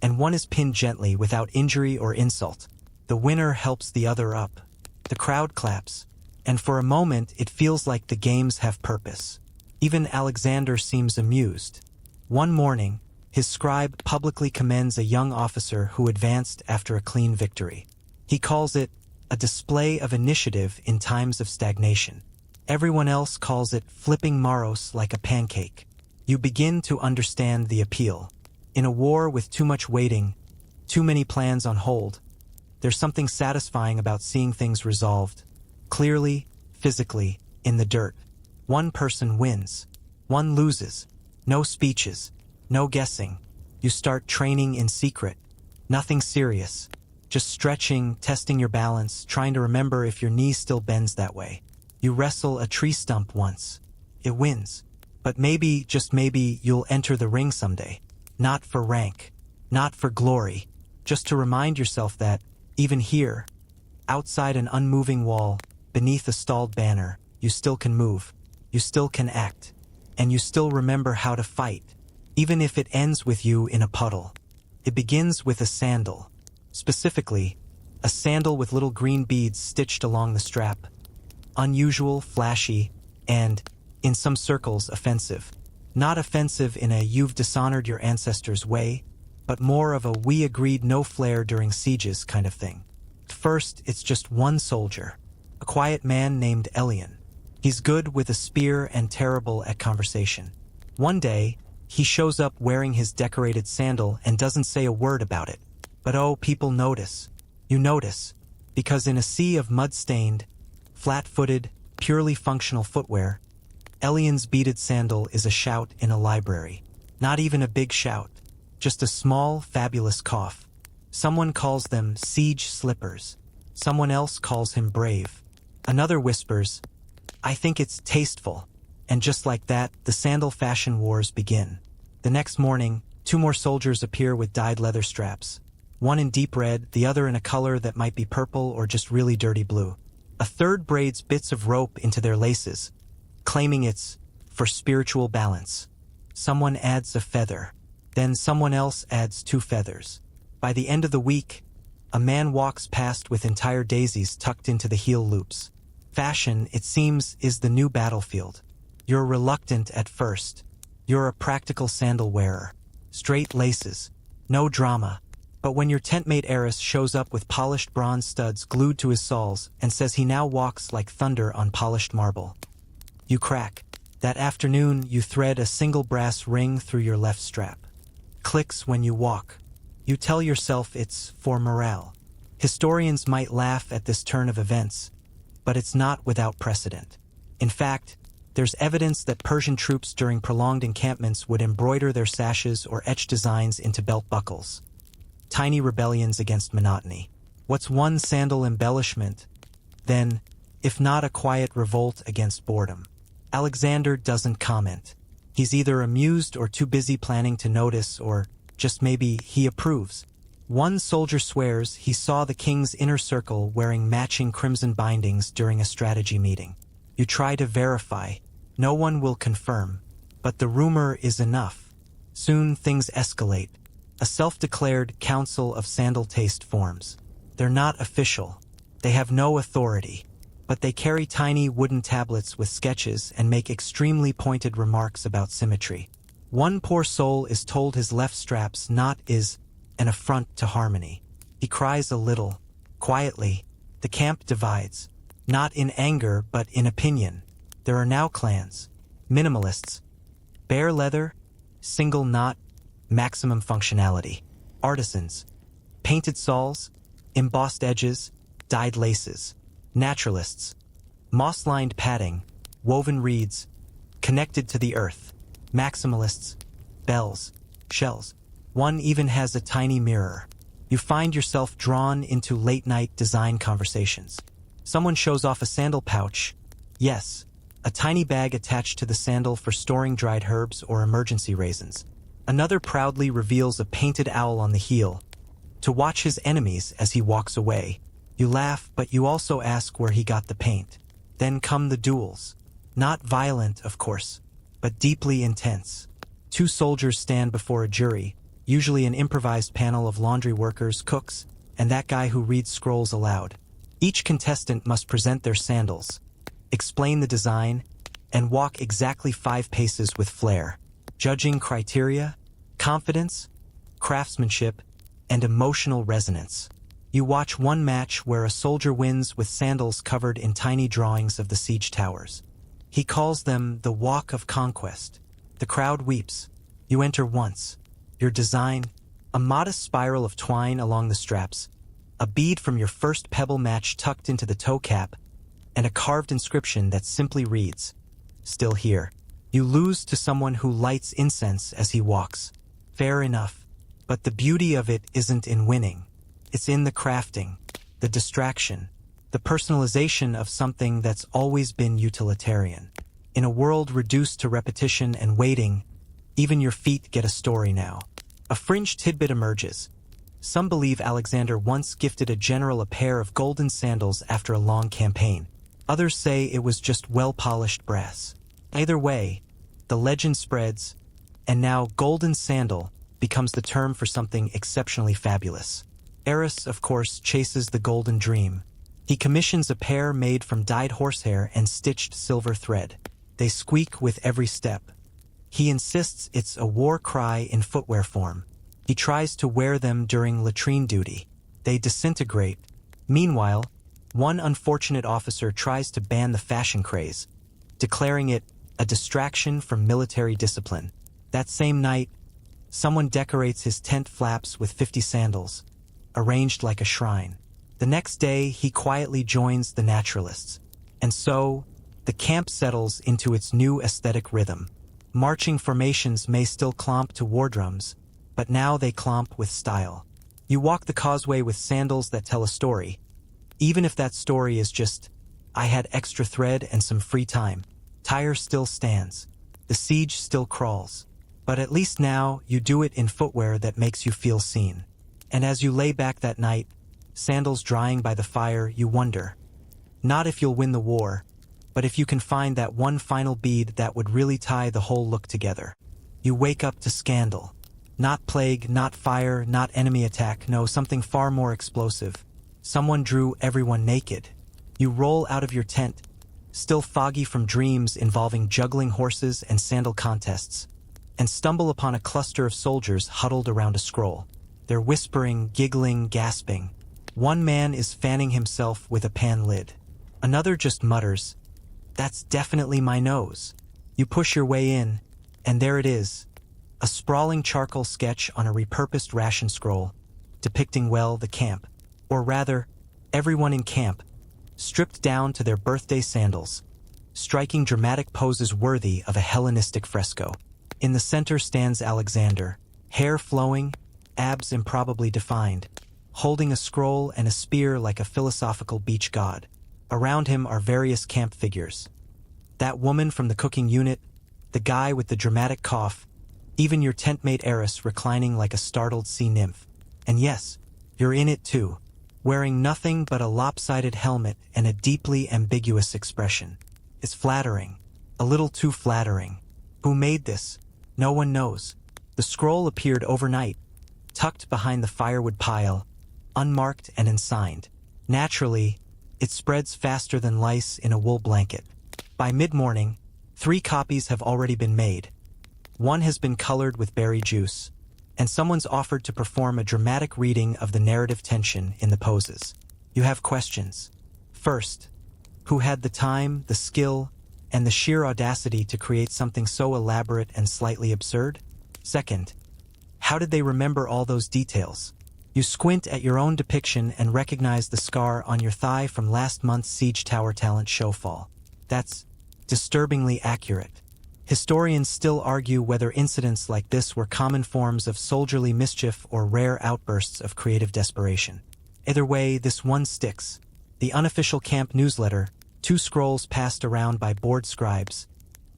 Speaker 1: and one is pinned gently without injury or insult. The winner helps the other up. The crowd claps, and for a moment it feels like the games have purpose. Even Alexander seems amused. One morning, his scribe publicly commends a young officer who advanced after a clean victory. He calls it a display of initiative in times of stagnation. Everyone else calls it flipping Maros like a pancake. You begin to understand the appeal. In a war with too much waiting, too many plans on hold, there's something satisfying about seeing things resolved, clearly, physically, in the dirt. One person wins. One loses. No speeches. No guessing. You start training in secret. Nothing serious. Just stretching, testing your balance, trying to remember if your knee still bends that way. You wrestle a tree stump once. It wins. But maybe, just maybe, you'll enter the ring someday. Not for rank. Not for glory. Just to remind yourself that, even here, outside an unmoving wall, beneath a stalled banner, you still can move. You still can act. And you still remember how to fight. Even if it ends with you in a puddle. It begins with a sandal. Specifically, a sandal with little green beads stitched along the strap. Unusual, flashy, and, in some circles, offensive. Not offensive in a "you've dishonored your ancestors" way, but more of a "we agreed no flare during sieges" kind of thing. First, it's just one soldier, a quiet man named Elian. He's good with a spear and terrible at conversation. One day, he shows up wearing his decorated sandal and doesn't say a word about it. But oh, people notice. You notice, because in a sea of mud-stained, flat-footed, purely functional footwear, Elian's beaded sandal is a shout in a library. Not even a big shout, just a small, fabulous cough. Someone calls them siege slippers. Someone else calls him brave. Another whispers, "I think it's tasteful." And just like that, the sandal fashion wars begin. The next morning, two more soldiers appear with dyed leather straps. One in deep red, the other in a color that might be purple or just really dirty blue. A third braids bits of rope into their laces, claiming it's for spiritual balance. Someone adds a feather. Then someone else adds 2 feathers. By the end of the week, a man walks past with entire daisies tucked into the heel loops. Fashion, it seems, is the new battlefield. You're reluctant at first. You're a practical sandal wearer. Straight laces. No drama. But when your tentmate Eris shows up with polished bronze studs glued to his soles and says he now walks like thunder on polished marble, you crack. That afternoon, you thread a single brass ring through your left strap. Clicks when you walk. You tell yourself it's for morale. Historians might laugh at this turn of events, but it's not without precedent. In fact, there's evidence that Persian troops during prolonged encampments would embroider their sashes or etch designs into belt buckles. Tiny rebellions against monotony. What's one sandal embellishment, then, if not a quiet revolt against boredom? Alexander doesn't comment. He's either amused or too busy planning to notice, or just maybe he approves. One soldier swears he saw the king's inner circle wearing matching crimson bindings during a strategy meeting. You try to verify. No one will confirm. But the rumor is enough. Soon things escalate. A self-declared council of sandal taste forms. They're not official. They have no authority. But they carry tiny wooden tablets with sketches and make extremely pointed remarks about symmetry. One poor soul is told his left strap's knot is an affront to harmony. He cries a little. Quietly, the camp divides. Not in anger, but in opinion. There are now clans. Minimalists. Bare leather, single knot, maximum functionality. Artisans. Painted soles, embossed edges, dyed laces. Naturalists. Moss-lined padding, woven reeds, connected to the earth. Maximalists. Bells, shells. One even has a tiny mirror. You find yourself drawn into late-night design conversations. Someone shows off a sandal pouch. Yes, a tiny bag attached to the sandal for storing dried herbs or emergency raisins. Another proudly reveals a painted owl on the heel. To watch his enemies as he walks away. You laugh, but you also ask where he got the paint. Then come the duels. Not violent, of course, but deeply intense. Two soldiers stand before a jury, usually an improvised panel of laundry workers, cooks, and that guy who reads scrolls aloud. Each contestant must present their sandals, explain the design, and walk exactly 5 paces with flair. Judging criteria, confidence, craftsmanship, and emotional resonance. You watch one match where a soldier wins with sandals covered in tiny drawings of the siege towers. He calls them the Walk of Conquest. The crowd weeps. You enter once. Your design, a modest spiral of twine along the straps, a bead from your first pebble match tucked into the toe cap, and a carved inscription that simply reads, "Still here." You lose to someone who lights incense as he walks. Fair enough. But the beauty of it isn't in winning. It's in the crafting, the distraction, the personalization of something that's always been utilitarian. In a world reduced to repetition and waiting, even your feet get a story now. A fringe tidbit emerges. Some believe Alexander once gifted a general a pair of golden sandals after a long campaign. Others say it was just well-polished brass. Either way, the legend spreads, and now golden sandal becomes the term for something exceptionally fabulous. Eros, of course, chases the golden dream. He commissions a pair made from dyed horsehair and stitched silver thread. They squeak with every step. He insists it's a war cry in footwear form. He tries to wear them during latrine duty. They disintegrate. Meanwhile, one unfortunate officer tries to ban the fashion craze, declaring it a distraction from military discipline. That same night, someone decorates his tent flaps with 50 sandals, arranged like a shrine. The next day, he quietly joins the naturalists. And so, the camp settles into its new aesthetic rhythm. Marching formations may still clomp to war drums, but now they clomp with style. You walk the causeway with sandals that tell a story, even if that story is just, "I had extra thread and some free time." Tyre still stands. The siege still crawls. But at least now, you do it in footwear that makes you feel seen. And as you lay back that night, sandals drying by the fire, you wonder, not if you'll win the war, but if you can find that one final bead that would really tie the whole look together. You wake up to scandal. Not plague, not fire, not enemy attack, no, something far more explosive. Someone drew everyone naked. You roll out of your tent, still foggy from dreams involving juggling horses and sandal contests, and stumble upon a cluster of soldiers huddled around a scroll. They're whispering, giggling, gasping. One man is fanning himself with a pan lid. Another just mutters, "That's definitely my nose." You push your way in, and there it is. A sprawling charcoal sketch on a repurposed ration scroll, depicting well the camp, or rather, everyone in camp, stripped down to their birthday sandals, striking dramatic poses worthy of a Hellenistic fresco. In the center stands Alexander, hair flowing, abs improbably defined, holding a scroll and a spear like a philosophical beach god. Around him are various camp figures. That woman from the cooking unit, the guy with the dramatic cough, even your tentmate Eris reclining like a startled sea nymph. And yes, you're in it too, wearing nothing but a lopsided helmet and a deeply ambiguous expression. It's flattering, a little too flattering. Who made this? No one knows. The scroll appeared overnight, tucked behind the firewood pile, unmarked and unsigned. Naturally, it spreads faster than lice in a wool blanket. By mid-morning, 3 copies have already been made. One has been colored with berry juice, and someone's offered to perform a dramatic reading of the narrative tension in the poses. You have questions. First, who had the time, the skill, and the sheer audacity to create something so elaborate and slightly absurd? Second, how did they remember all those details? You squint at your own depiction and recognize the scar on your thigh from last month's Siege Tower talent showfall. That's disturbingly accurate. Historians still argue whether incidents like this were common forms of soldierly mischief or rare outbursts of creative desperation. Either way, this one sticks. The unofficial camp newsletter, 2 scrolls passed around by bored scribes,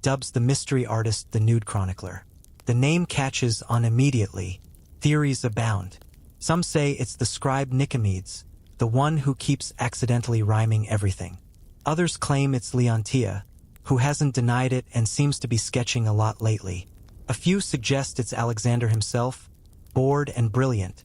Speaker 1: dubs the mystery artist the Nude Chronicler. The name catches on immediately. Theories abound. Some say it's the scribe Nicomedes, the one who keeps accidentally rhyming everything. Others claim it's Leontia, who hasn't denied it and seems to be sketching a lot lately. A few suggest it's Alexander himself, bored and brilliant,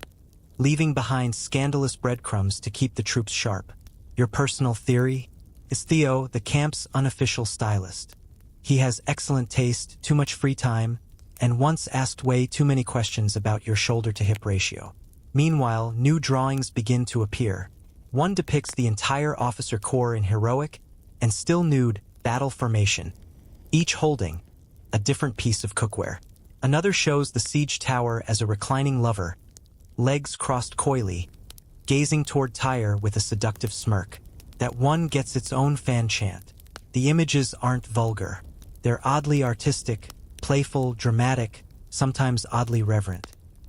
Speaker 1: leaving behind scandalous breadcrumbs to keep the troops sharp. Your personal theory? Is Theo the camp's unofficial stylist. He has excellent taste, too much free time, and once asked way too many questions about your shoulder-to-hip ratio. Meanwhile, new drawings begin to appear. One depicts the entire officer corps in heroic and still nude battle formation, each holding a different piece of cookware. Another shows the siege tower as a reclining lover, legs crossed coyly, gazing toward Tyre with a seductive smirk. That one gets its own fan chant. The images aren't vulgar. They're oddly artistic, playful, dramatic, sometimes oddly reverent.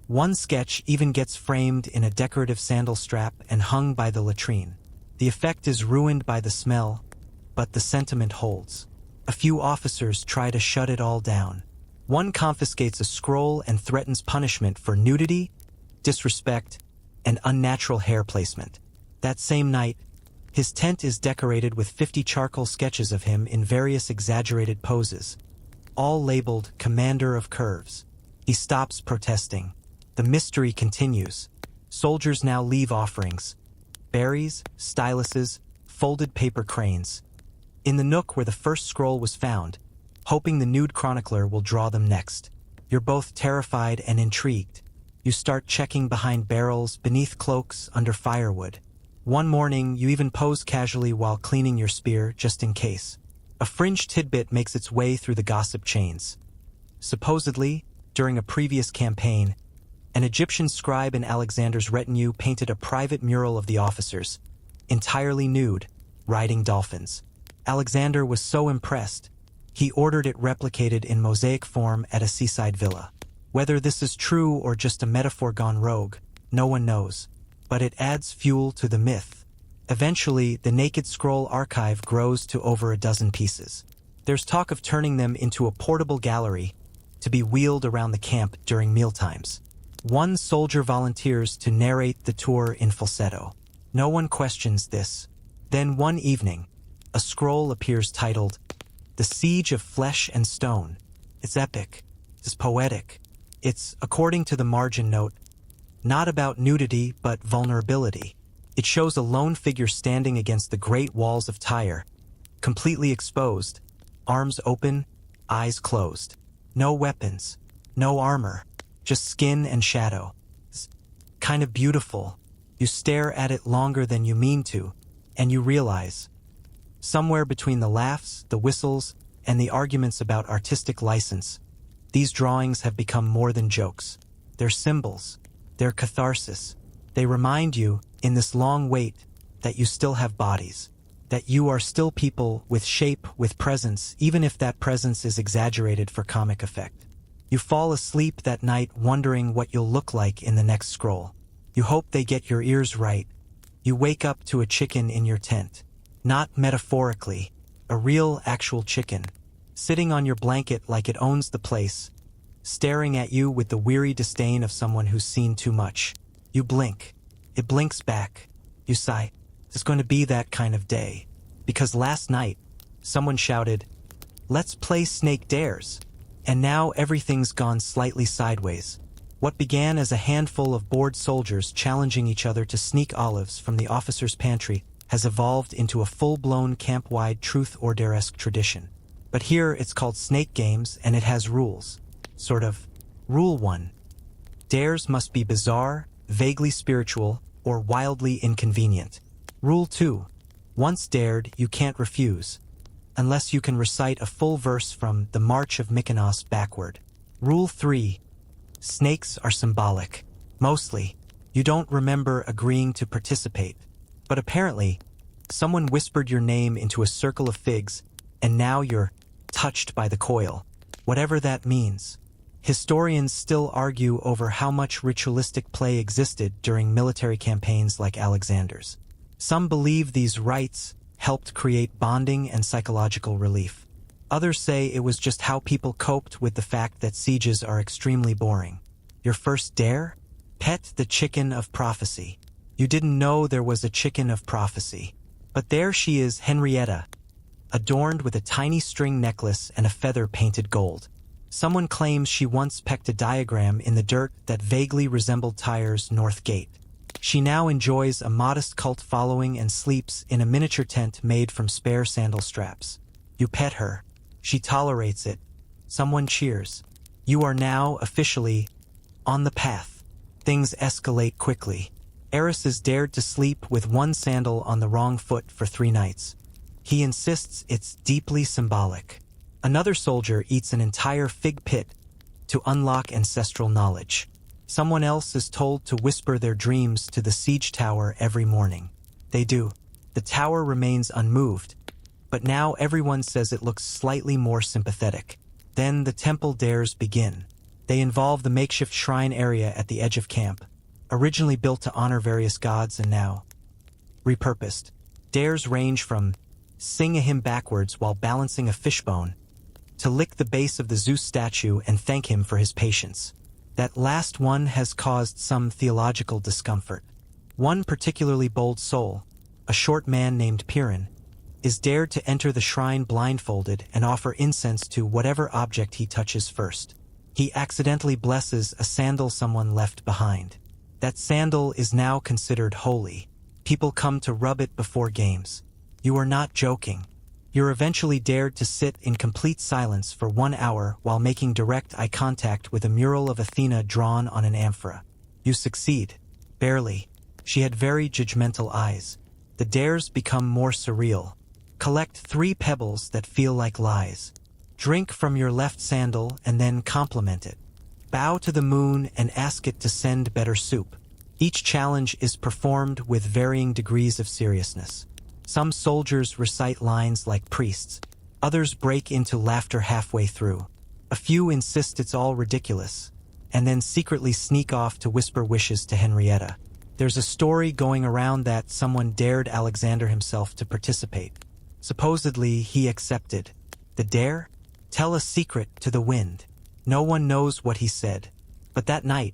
Speaker 1: One sketch even gets framed in a decorative sandal strap and hung by the latrine. The effect is ruined by the smell, but the sentiment holds. A few officers try to shut it all down. One confiscates a scroll and threatens punishment for nudity, disrespect, and unnatural hair placement. That same night, his tent is decorated with 50 charcoal sketches of him in various exaggerated poses, all labeled Commander of Curves. He stops protesting. The mystery continues. Soldiers now leave offerings: berries, styluses, folded paper cranes. In the nook where the first scroll was found, hoping the nude chronicler will draw them next. You're both terrified and intrigued. You start checking behind barrels, beneath cloaks, under firewood. One morning, you even pose casually while cleaning your spear, just in case. A fringe tidbit makes its way through the gossip chains. Supposedly, during a previous campaign, an Egyptian scribe in Alexander's retinue painted a private mural of the officers, entirely nude, riding dolphins. Alexander was so impressed, he ordered it replicated in mosaic form at a seaside villa. Whether this is true or just a metaphor gone rogue, no one knows, but it adds fuel to the myth. Eventually, the Naked Scroll archive grows to over a dozen pieces. There's talk of turning them into a portable gallery to be wheeled around the camp during mealtimes. One soldier volunteers to narrate the tour in falsetto. No one questions this. Then one evening, a scroll appears titled, The Siege of Flesh and Stone. It's epic. It's poetic. It's, according to the margin note, not about nudity but vulnerability. It shows a lone figure standing against the great walls of Tyre, completely exposed, arms open, eyes closed. No weapons, no armor, just skin and shadow. It's kind of beautiful. You stare at it longer than you mean to, and you realize, somewhere between the laughs, the whistles, and the arguments about artistic license, these drawings have become more than jokes. They're symbols. They're catharsis. They remind you, in this long wait, that you still have bodies, that you are still people with shape, with presence, even if that presence is exaggerated for comic effect. You fall asleep that night wondering what you'll look like in the next scroll. You hope they get your ears right. You wake up to a chicken in your tent. Not metaphorically, a real, actual chicken, sitting on your blanket like it owns the place, staring at you with the weary disdain of someone who's seen too much. You blink. It blinks back. You sigh. It's going to be that kind of day. Because last night, someone shouted, "Let's play Snake Dares." And now everything's gone slightly sideways. What began as a handful of bored soldiers challenging each other to sneak olives from the officer's pantry has evolved into a full-blown camp-wide truth or dare-esque tradition. But here it's called Snake Games and it has rules. Sort of. Rule 1. Dares must be bizarre, vaguely spiritual, or wildly inconvenient. Rule 2. Once dared, you can't refuse, unless you can recite a full verse from the March of Mykonos backward. Rule 3. Snakes are symbolic. Mostly. You don't remember agreeing to participate. But apparently, someone whispered your name into a circle of figs, and now you're touched by the coil. Whatever that means. Historians still argue over how much ritualistic play existed during military campaigns like Alexander's. Some believe these rites helped create bonding and psychological relief. Others say it was just how people coped with the fact that sieges are extremely boring. Your first dare? Pet the chicken of prophecy. You didn't know there was a chicken of prophecy. But there she is, Henrietta, adorned with a tiny string necklace and a feather painted gold. Someone claims she once pecked a diagram in the dirt that vaguely resembled Tyre's North Gate. She now enjoys a modest cult following and sleeps in a miniature tent made from spare sandal straps. You pet her. She tolerates it. Someone cheers. You are now officially on the path. Things escalate quickly. Eris is dared to sleep with one sandal on the wrong foot for 3 nights. He insists it's deeply symbolic. Another soldier eats an entire fig pit to unlock ancestral knowledge. Someone else is told to whisper their dreams to the siege tower every morning. They do. The tower remains unmoved, but now everyone says it looks slightly more sympathetic. Then the temple dares begin. They involve the makeshift shrine area at the edge of camp, originally built to honor various gods and now repurposed. Dares range from sing a hymn backwards while balancing a fishbone to lick the base of the Zeus statue and thank him for his patience. That last one has caused some theological discomfort. One particularly bold soul, a short man named Piran, is dared to enter the shrine blindfolded and offer incense to whatever object he touches first. He accidentally blesses a sandal someone left behind. That sandal is now considered holy. People come to rub it before games. You are not joking. You're eventually dared to sit in complete silence for 1 hour while making direct eye contact with a mural of Athena drawn on an amphora. You succeed. Barely. She had very judgmental eyes. The dares become more surreal. Collect 3 pebbles that feel like lies. Drink from your left sandal and then compliment it. Bow to the moon and ask it to send better soup. Each challenge is performed with varying degrees of seriousness. Some soldiers recite lines like priests. Others break into laughter halfway through. A few insist it's all ridiculous, and then secretly sneak off to whisper wishes to Henrietta. There's a story going around that someone dared Alexander himself to participate. Supposedly, he accepted. The dare? Tell a secret to the wind. No one knows what he said. But that night,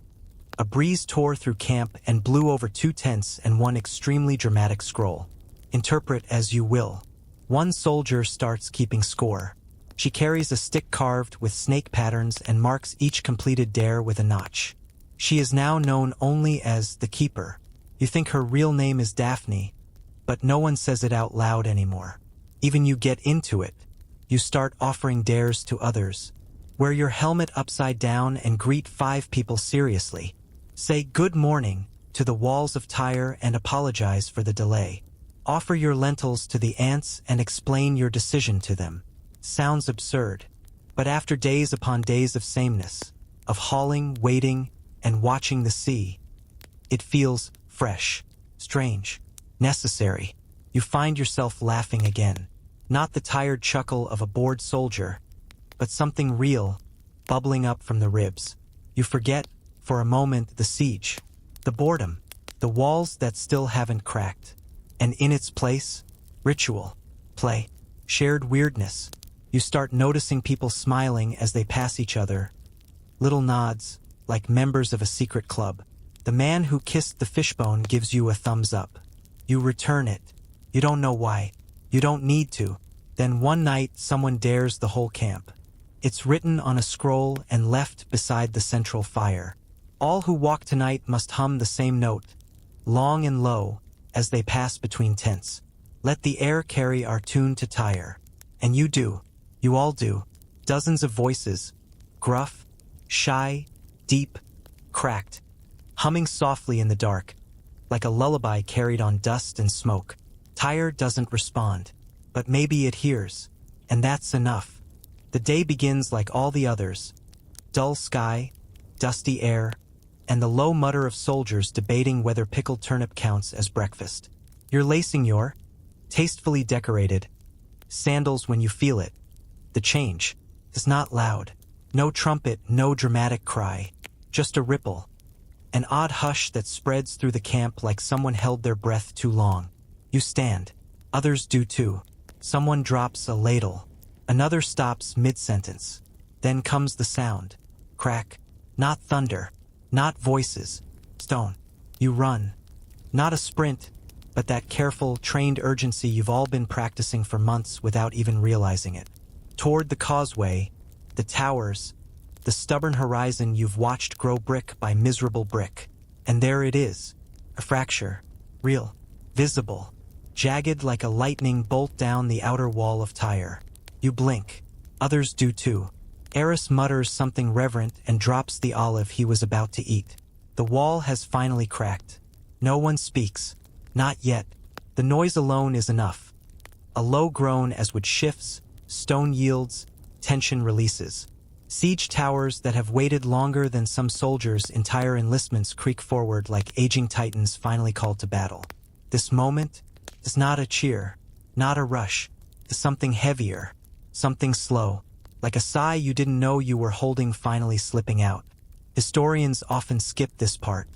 Speaker 1: a breeze tore through camp and blew over 2 tents and one extremely dramatic scroll. Interpret as you will. One soldier starts keeping score. She carries a stick carved with snake patterns and marks each completed dare with a notch. She is now known only as the Keeper. You think her real name is Daphne, but no one says it out loud anymore. Even you get into it. You start offering dares to others. Wear your helmet upside down and greet 5 people seriously. Say good morning to the walls of Tyre and apologize for the delay. Offer your lentils to the ants and explain your decision to them. Sounds absurd. But after days upon days of sameness, of hauling, waiting, and watching the sea, it feels fresh, strange, necessary. You find yourself laughing again. Not the tired chuckle of a bored soldier, but something real, bubbling up from the ribs. You forget, for a moment, the siege, the boredom, the walls that still haven't cracked. And in its place, ritual, play, shared weirdness. You start noticing people smiling as they pass each other. Little nods, like members of a secret club. The man who kissed the fishbone gives you a thumbs up. You return it. You don't know why. You don't need to. Then one night, someone dares the whole camp. It's written on a scroll and left beside the central fire. All who walk tonight must hum the same note, long and low, as they pass between tents. Let the air carry our tune to Tyre. And you do. You all do. Dozens of voices, gruff, shy, deep, cracked, humming softly in the dark, like a lullaby carried on dust and smoke. Tyre doesn't respond, but maybe it hears, and that's enough. The day begins like all the others. Dull sky, dusty air, and the low mutter of soldiers debating whether pickled turnip counts as breakfast. You're lacing your, tastefully decorated, sandals when you feel it. The change is not loud. No trumpet, no dramatic cry. Just a ripple. An odd hush that spreads through the camp like someone held their breath too long. You stand. Others do too. Someone drops a ladle. Another stops mid-sentence. Then comes the sound. Crack. Not thunder. Not voices. Stone. You run. Not a sprint, but that careful, trained urgency you've all been practicing for months without even realizing it. Toward the causeway, the towers, the stubborn horizon you've watched grow brick by miserable brick. And there it is. A fracture. Real. Visible. Jagged like a lightning bolt down the outer wall of Tyre. You blink. Others do too. Eris mutters something reverent and drops the olive he was about to eat. The wall has finally cracked. No one speaks. Not yet. The noise alone is enough. A low groan as wood shifts, stone yields, tension releases. Siege towers that have waited longer than some soldiers' entire enlistments creak forward like aging titans finally called to battle. This moment is not a cheer, not a rush. It's something heavier, something slow, like a sigh you didn't know you were holding finally slipping out. Historians often skip this part.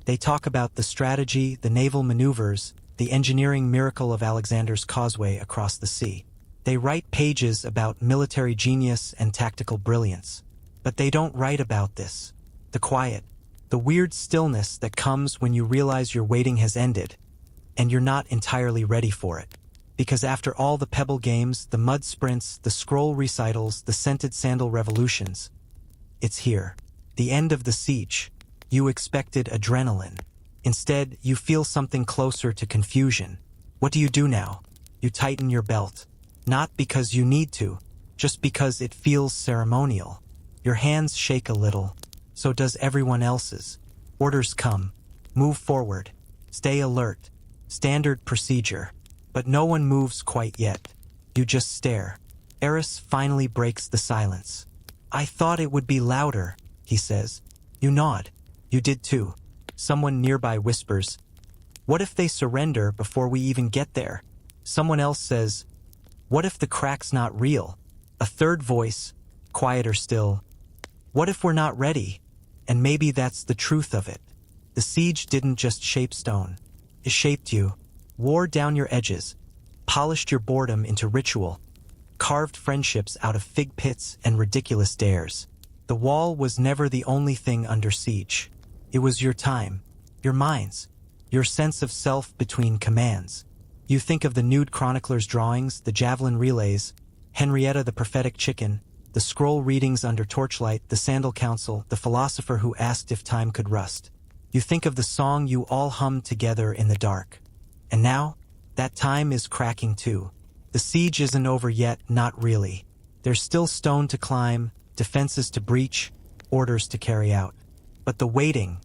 Speaker 1: They talk about the strategy, the naval maneuvers, the engineering miracle of Alexander's causeway across the sea. They write pages about military genius and tactical brilliance. But they don't write about this. The quiet, the weird stillness that comes when you realize your waiting has ended, and you're not entirely ready for it. Because after all the pebble games, the mud sprints, the scroll recitals, the scented sandal revolutions, it's here. The end of the siege. You expected adrenaline. Instead, you feel something closer to confusion. What do you do now? You tighten your belt. Not because you need to, just because it feels ceremonial. Your hands shake a little. So does everyone else's. Orders come. Move forward. Stay alert. Standard procedure. But no one moves quite yet. You just stare. Eris finally breaks the silence. I thought it would be louder, he says. You nod. You did too. Someone nearby whispers, what if they surrender before we even get there? Someone else says, what if the crack's not real? A third voice, quieter still, what if we're not ready? And maybe that's the truth of it. The siege didn't just shape stone. It shaped you, wore down your edges, polished your boredom into ritual, carved friendships out of fig pits and ridiculous dares. The wall was never the only thing under siege. It was your time, your minds, your sense of self between commands. You think of the nude chronicler's drawings, the javelin relays, Henrietta the prophetic chicken, the scroll readings under torchlight, the sandal council, the philosopher who asked if time could rust. You think of the song you all hummed together in the dark. And now, that time is cracking too. The siege isn't over yet, not really. There's still stone to climb, defenses to breach, orders to carry out. But the waiting,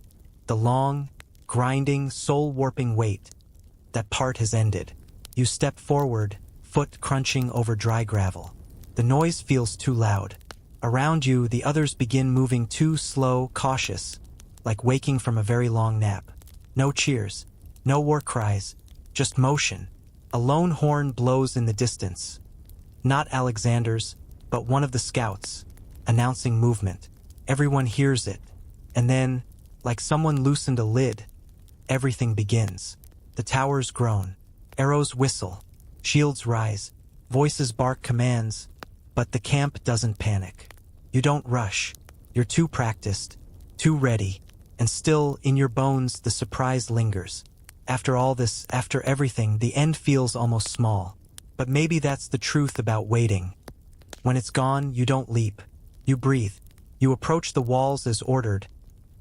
Speaker 1: the long, grinding, soul-warping wait, that part has ended. You step forward, foot crunching over dry gravel. The noise feels too loud. Around you, the others begin moving too slow, cautious, like waking from a very long nap. No cheers, No war cries, just motion. A lone horn blows in the distance. Not Alexander's, but one of the scouts, announcing movement. Everyone hears it. And then, like someone loosened a lid, everything begins. The towers groan. Arrows whistle. Shields rise. Voices bark commands. But the camp doesn't panic. You don't rush. You're too practiced, too ready, and still, in your bones, the surprise lingers. After all this, after everything, the end feels almost small. But maybe that's the truth about waiting. When it's gone, you don't leap. You breathe. You approach the walls as ordered,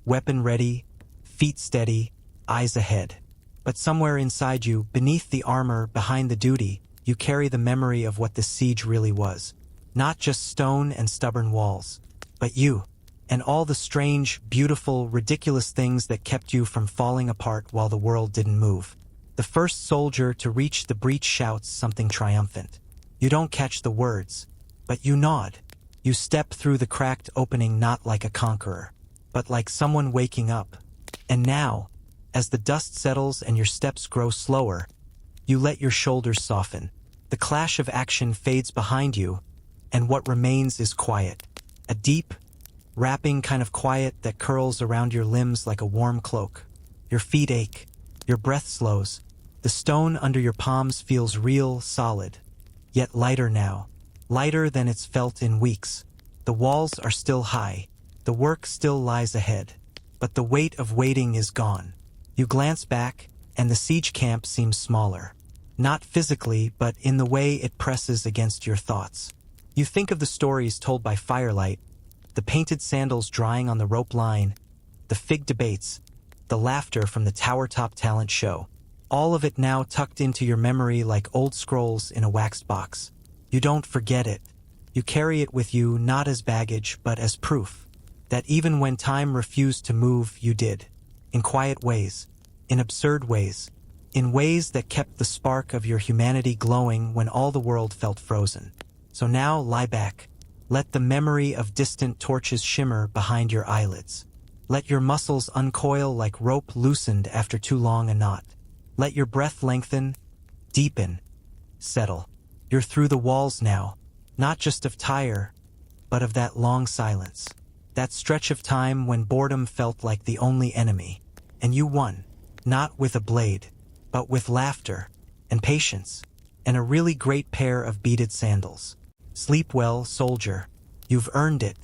Speaker 1: weapon ready, feet steady, eyes ahead. But somewhere inside you, beneath the armor, behind the duty, you carry the memory of what this siege really was. Not just stone and stubborn walls, but you, and all the strange, beautiful, ridiculous things that kept you from falling apart while the world didn't move. The first soldier to reach the breach shouts something triumphant. You don't catch the words, but you nod. You step through the cracked opening not like a conqueror, but like someone waking up. And now, as the dust settles and your steps grow slower, you let your shoulders soften. The clash of action fades behind you, and what remains is quiet. A deep, wrapping kind of quiet that curls around your limbs like a warm cloak. Your feet ache. Your breath slows. The stone under your palms feels real, solid. Yet lighter now. Lighter than it's felt in weeks. The walls are still high. The work still lies ahead. But the weight of waiting is gone. You glance back, and the siege camp seems smaller. Not physically, but in the way it presses against your thoughts. You think of the stories told by firelight, the painted sandals drying on the rope line, the fig debates, the laughter from the tower-top talent show. All of it now tucked into your memory like old scrolls in a waxed box. You don't forget it. You carry it with you not as baggage, but as proof that even when time refused to move, you did. In quiet ways, in absurd ways, in ways that kept the spark of your humanity glowing when all the world felt frozen. So now lie back. Let the memory of distant torches shimmer behind your eyelids. Let your muscles uncoil like rope loosened after too long a knot. Let your breath lengthen, deepen, settle. You're through the walls now, not just of tire, but of that long silence. That stretch of time when boredom felt like the only enemy. And you won, not with a blade, but with laughter and patience and a really great pair of beaded sandals. Sleep well, soldier. You've earned it.